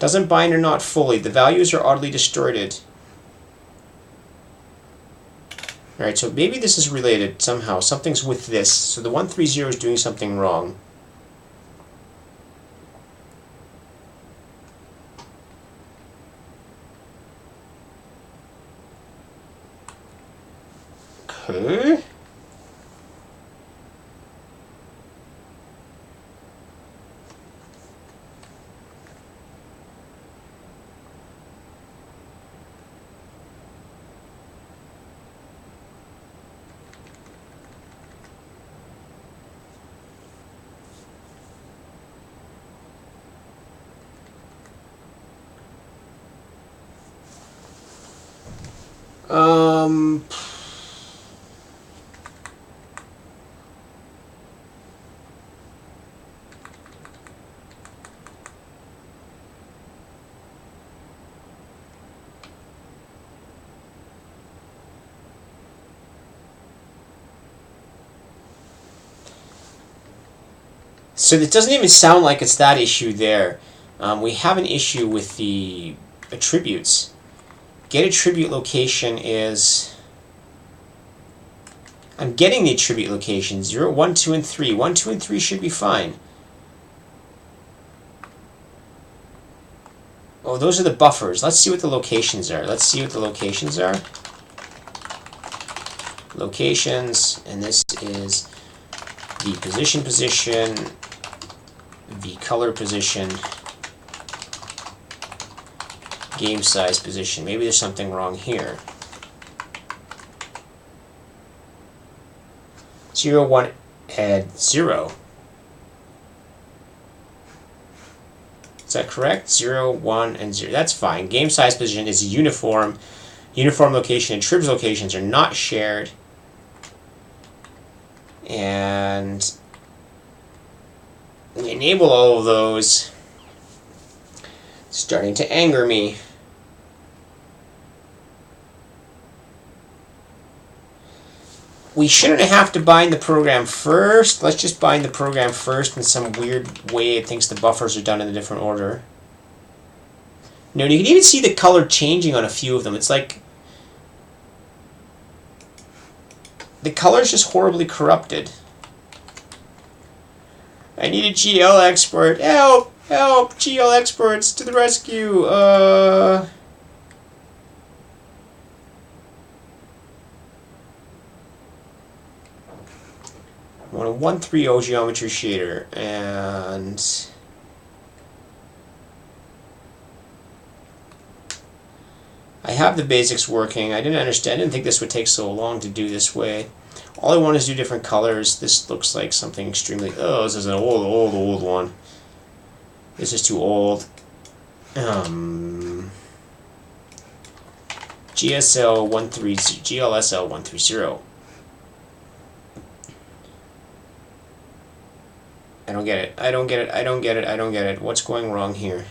Doesn't bind or not fully. The values are oddly distorted. Alright, so maybe this is related somehow. Something's with this. So the 130 is doing something wrong. Okay. So it doesn't even sound like it's that issue there. We have an issue with the attributes. Get attribute location is... I'm getting the attribute location. 0, 1, 2, and 3. 1, 2, and 3 should be fine. Oh, those are the buffers. Let's see what the locations are. Let's see what the locations are. Locations, and this is the position, the color position, game size position. Maybe there's something wrong here. 0, 1, add 0. Is that correct? 0, 1, and 0. That's fine. Game size position is uniform. Uniform location and tribs locations are not shared. And we enable all of those. It's starting to anger me. We shouldn't have to bind the program first. Let's just bind the program first in some weird way. It thinks the buffers are done in a different order. No, you can even see the color changing on a few of them. It's like the color's just horribly corrupted. I need a GL expert. Help! Help! GL experts to the rescue! I want a 1.3.0 geometry shader, and I have the basics working. I didn't think this would take so long to do this way. All I want is to do different colors. This looks like something extremely... Oh, this is an old one. This is too old. GSL 130, GLSL 130. I don't get it. I don't get it. I don't get it. I don't get it. What's going wrong here?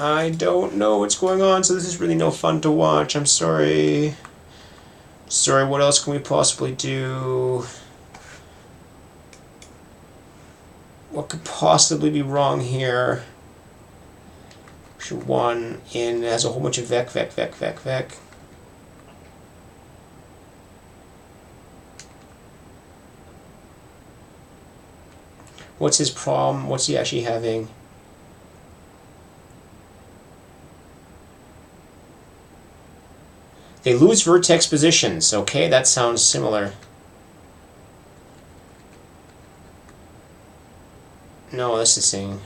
I don't know what's going on, so this is really no fun to watch. I'm sorry. Sorry, what else can we possibly do? What could possibly be wrong here? Should 1 in has a whole bunch of vec. What's his problem? What's he actually having? They lose vertex positions. Okay, that sounds similar. No, that's the same.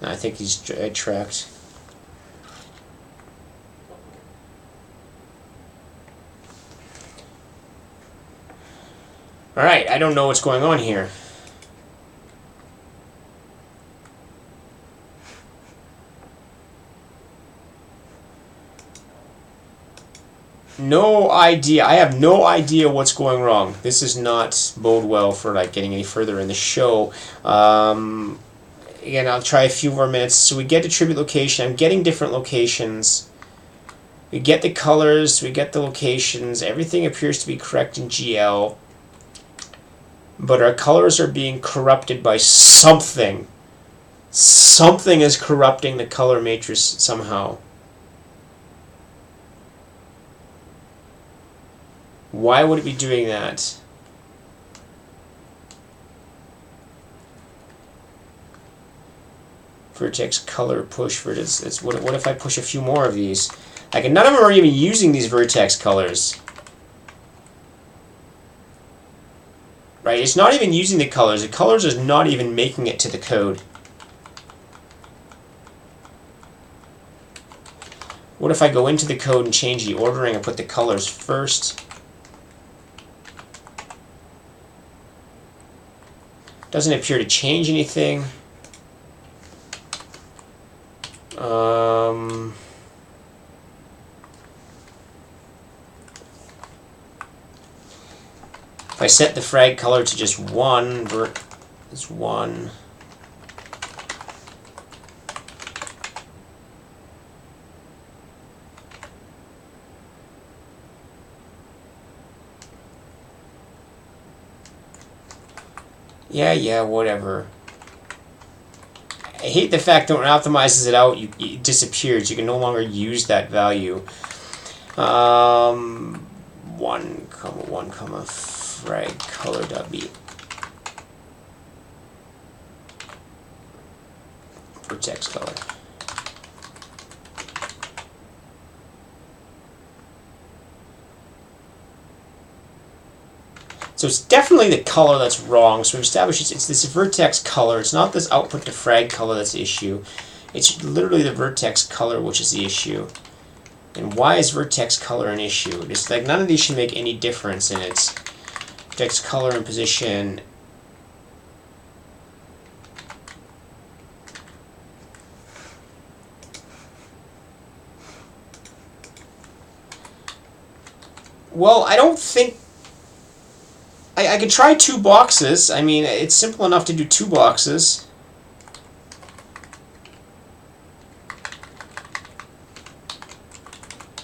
I think he's tracked. Alright, I don't know what's going on here. No idea. I have no idea what's going wrong. This does not bode well for like getting any further in the show. Again, I'll try a few more minutes. So we get attribute location. I'm getting different locations. We get the colors. We get the locations. Everything appears to be correct in GL. But our colors are being corrupted by something. Something is corrupting the color matrix somehow. Why would it be doing that? Vertex color push vertex. What if I push a few more of these? Like, none of them are even using these vertex colors. Right? It's not even using the colors. The colors is not even making it to the code. What if I go into the code and change the ordering and put the colors first? Doesn't appear to change anything. I set the frag color to just one, it's one. Yeah, whatever. I hate the fact that when it optimizes it out, it disappears. You can no longer use that value. 1, frag color.b. Vertex color. So it's definitely the color that's wrong. So we've established it's this vertex color. It's not this output to frag color that's the issue. It's literally the vertex color which is the issue. And why is vertex color an issue? It's like none of these should make any difference in its vertex color and position. Well, I don't think I could try 2 boxes. I mean, it's simple enough to do 2 boxes.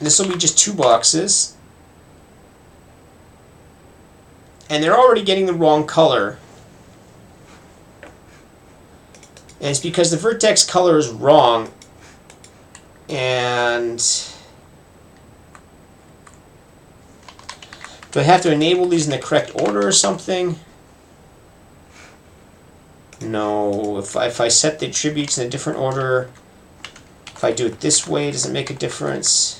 This will be just 2 boxes. And they're already getting the wrong color. And it's because the vertex color is wrong. And do I have to enable these in the correct order or something? No. If I set the attributes in a different order, if I do it this way, does it make a difference?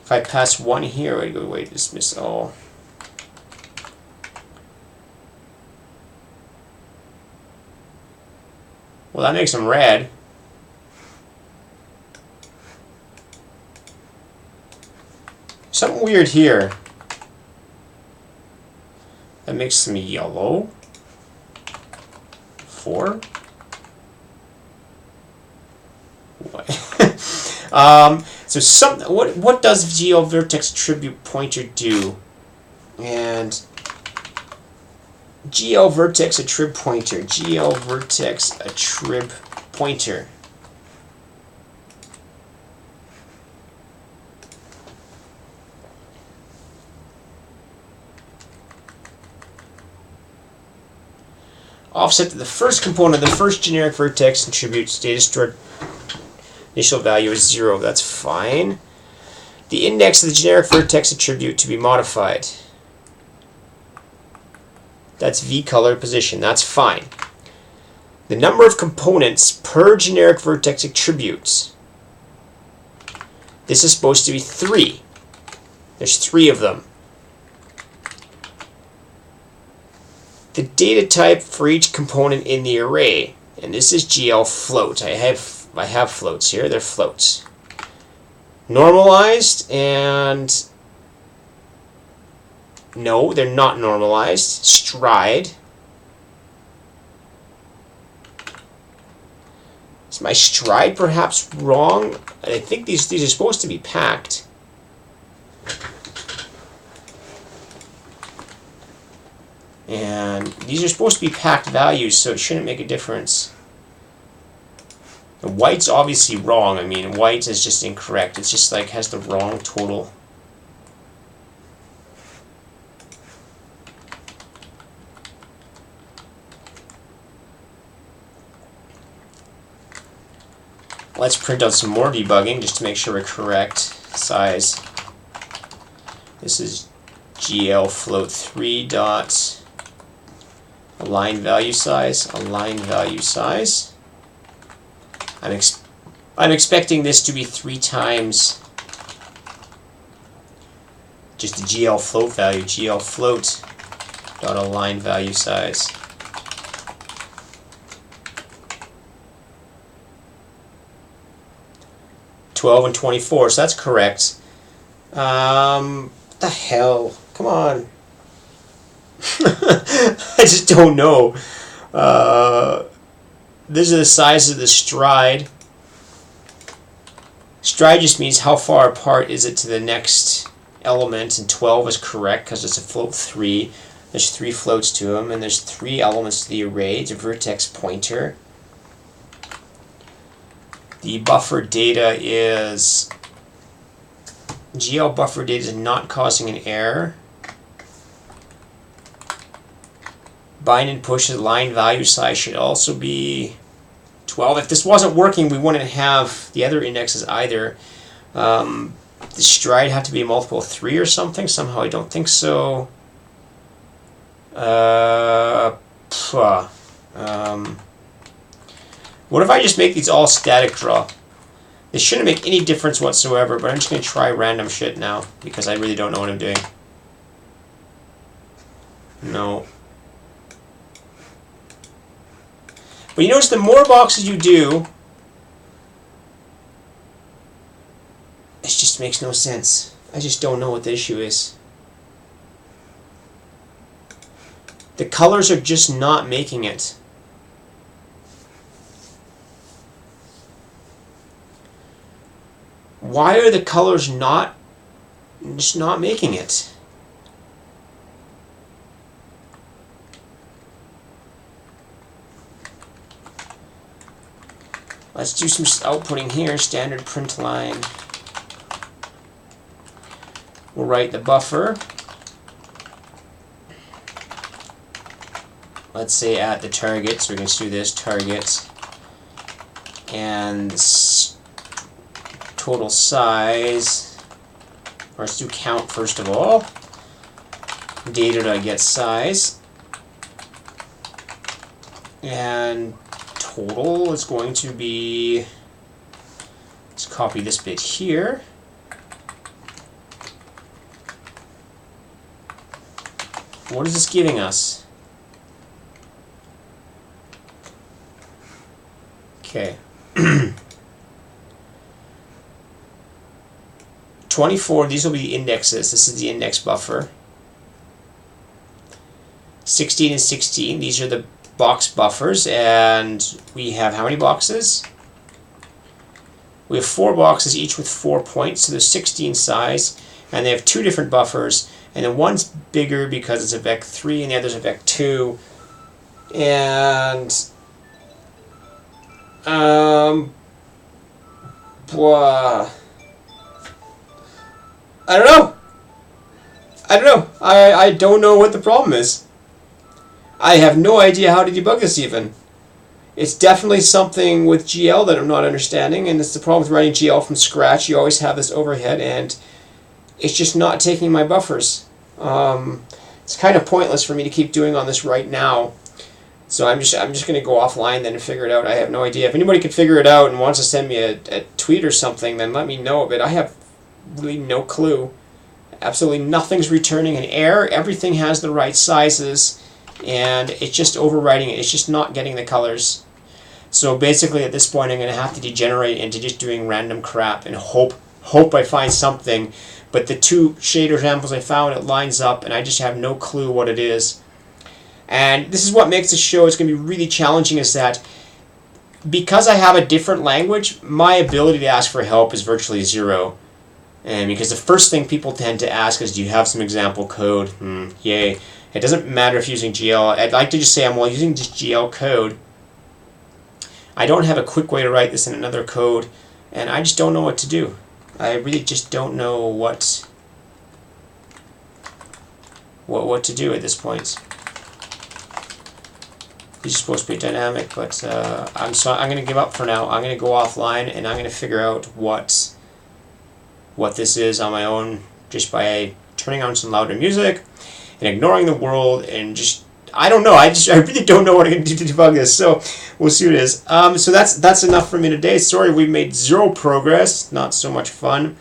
If I pass 1 here, I go, wait, dismiss all. Well, that makes them red. Something weird here. That makes them yellow. 4. What? So what does GL vertex attribute pointer do? And GL vertex attrib pointer. GL vertex attrib pointer. Offset to the first component, the first generic vertex attributes data stored. Initial value is 0. That's fine. The index of the generic vertex attribute to be modified. That's V color position. That's fine. The number of components per generic vertex attributes. This is supposed to be 3. There's 3 of them. The data type for each component in the array. And this is GL float. I have floats here. They're floats. Normalized and no, they're not normalized. Stride. Is my stride perhaps wrong? I think these are supposed to be packed. And these are supposed to be packed values, so it shouldn't make a difference. The white's obviously wrong. I mean, white is just incorrect. It's just like has the wrong total. Let's print out some more debugging just to make sure we're correct size. This is GL float 3 dot align value size, align value size. I'm expecting this to be 3 times just the GL float value, GL float dot align value size. $12 and $24, so that's correct. What the hell? Come on. I just don't know. These are the sizes of the stride. Stride just means how far apart is it to the next element, and 12 is correct because it's a float 3. There's 3 floats to them, and there's 3 elements to the array. It's a vertex pointer. The buffer data is... GL buffer data is not causing an error. Bind and push, the line value size should also be 12. If this wasn't working, we wouldn't have the other indexes either. The stride have to be a multiple of 3 or something. Somehow I don't think so. What if I just make these all static draw? This shouldn't make any difference whatsoever, but I'm just going to try random shit now because I really don't know what I'm doing. No. But you notice the more boxes you do, it just makes no sense. I just don't know what the issue is. The colors are just not making it. Why are the colors just not making it? Let's do some outputting here. Standard print line. We'll write the buffer. Let's say at the target, so we can just do this target. And this total size, or let's do count first of all. Data.get size. And total is going to be, let's copy this bit here. What is this giving us? Okay. 24, these will be the indexes. This is the index buffer. 16 and 16, these are the box buffers, and we have how many boxes? We have 4 boxes, each with 4 points, so there's 16 size, and they have 2 different buffers, and then one's bigger because it's a vec3 and the other's a vec2, and I don't know. I don't know what the problem is. I have no idea how to debug this even. It's definitely something with GL that I'm not understanding, and it's the problem with writing GL from scratch. You always have this overhead, and it's just not taking my buffers. It's kind of pointless for me to keep doing on this right now. So I'm just going to go offline then and figure it out. I have no idea. If anybody could figure it out and wants to send me a tweet or something, then let me know. But I have really no clue. Absolutely nothing's returning an error. Everything has the right sizes, and it's just overwriting it. It's just not getting the colors. So basically at this point I'm going to have to degenerate into just doing random crap and hope I find something. But the 2 shader examples I found, it lines up, and I just have no clue what it is. And this is what makes this show, it's going to be really challenging, is that because I have a different language, my ability to ask for help is virtually 0. And because the first thing people tend to ask is, do you have some example code? Yay. It doesn't matter if you're using GL. I'd like to just say I'm using just GL code. I don't have a quick way to write this in another code, and I just don't know what to do. I really just don't know what to do at this point. These are supposed to be dynamic, but I'm going to give up for now. I'm going to go offline, and I'm going to figure out what this is on my own, just by turning on some louder music and ignoring the world, and just, I don't know. I really don't know what I'm going to do to debug this. So we'll see what it is. So that's enough for me today. Sorry, we made 0 progress. Not so much fun.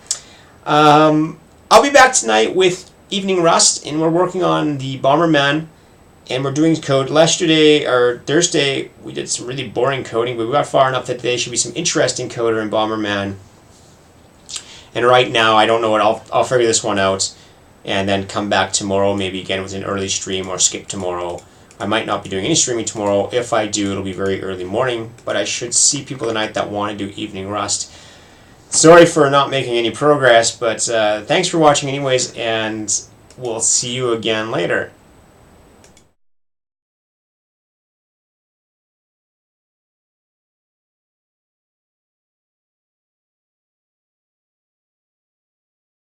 I'll be back tonight with Evening Rust, and we're working on the Bomberman. And we're doing code. Yesterday, or Thursday, we did some really boring coding, but we got far enough that today should be some interesting coder in Bomberman. And right now, I don't know what, I'll figure this one out, and then come back tomorrow, maybe again with an early stream, or skip tomorrow. I might not be doing any streaming tomorrow. If I do, it'll be very early morning, but I should see people tonight that want to do Evening Rust. Sorry for not making any progress, but thanks for watching anyways, and we'll see you again later.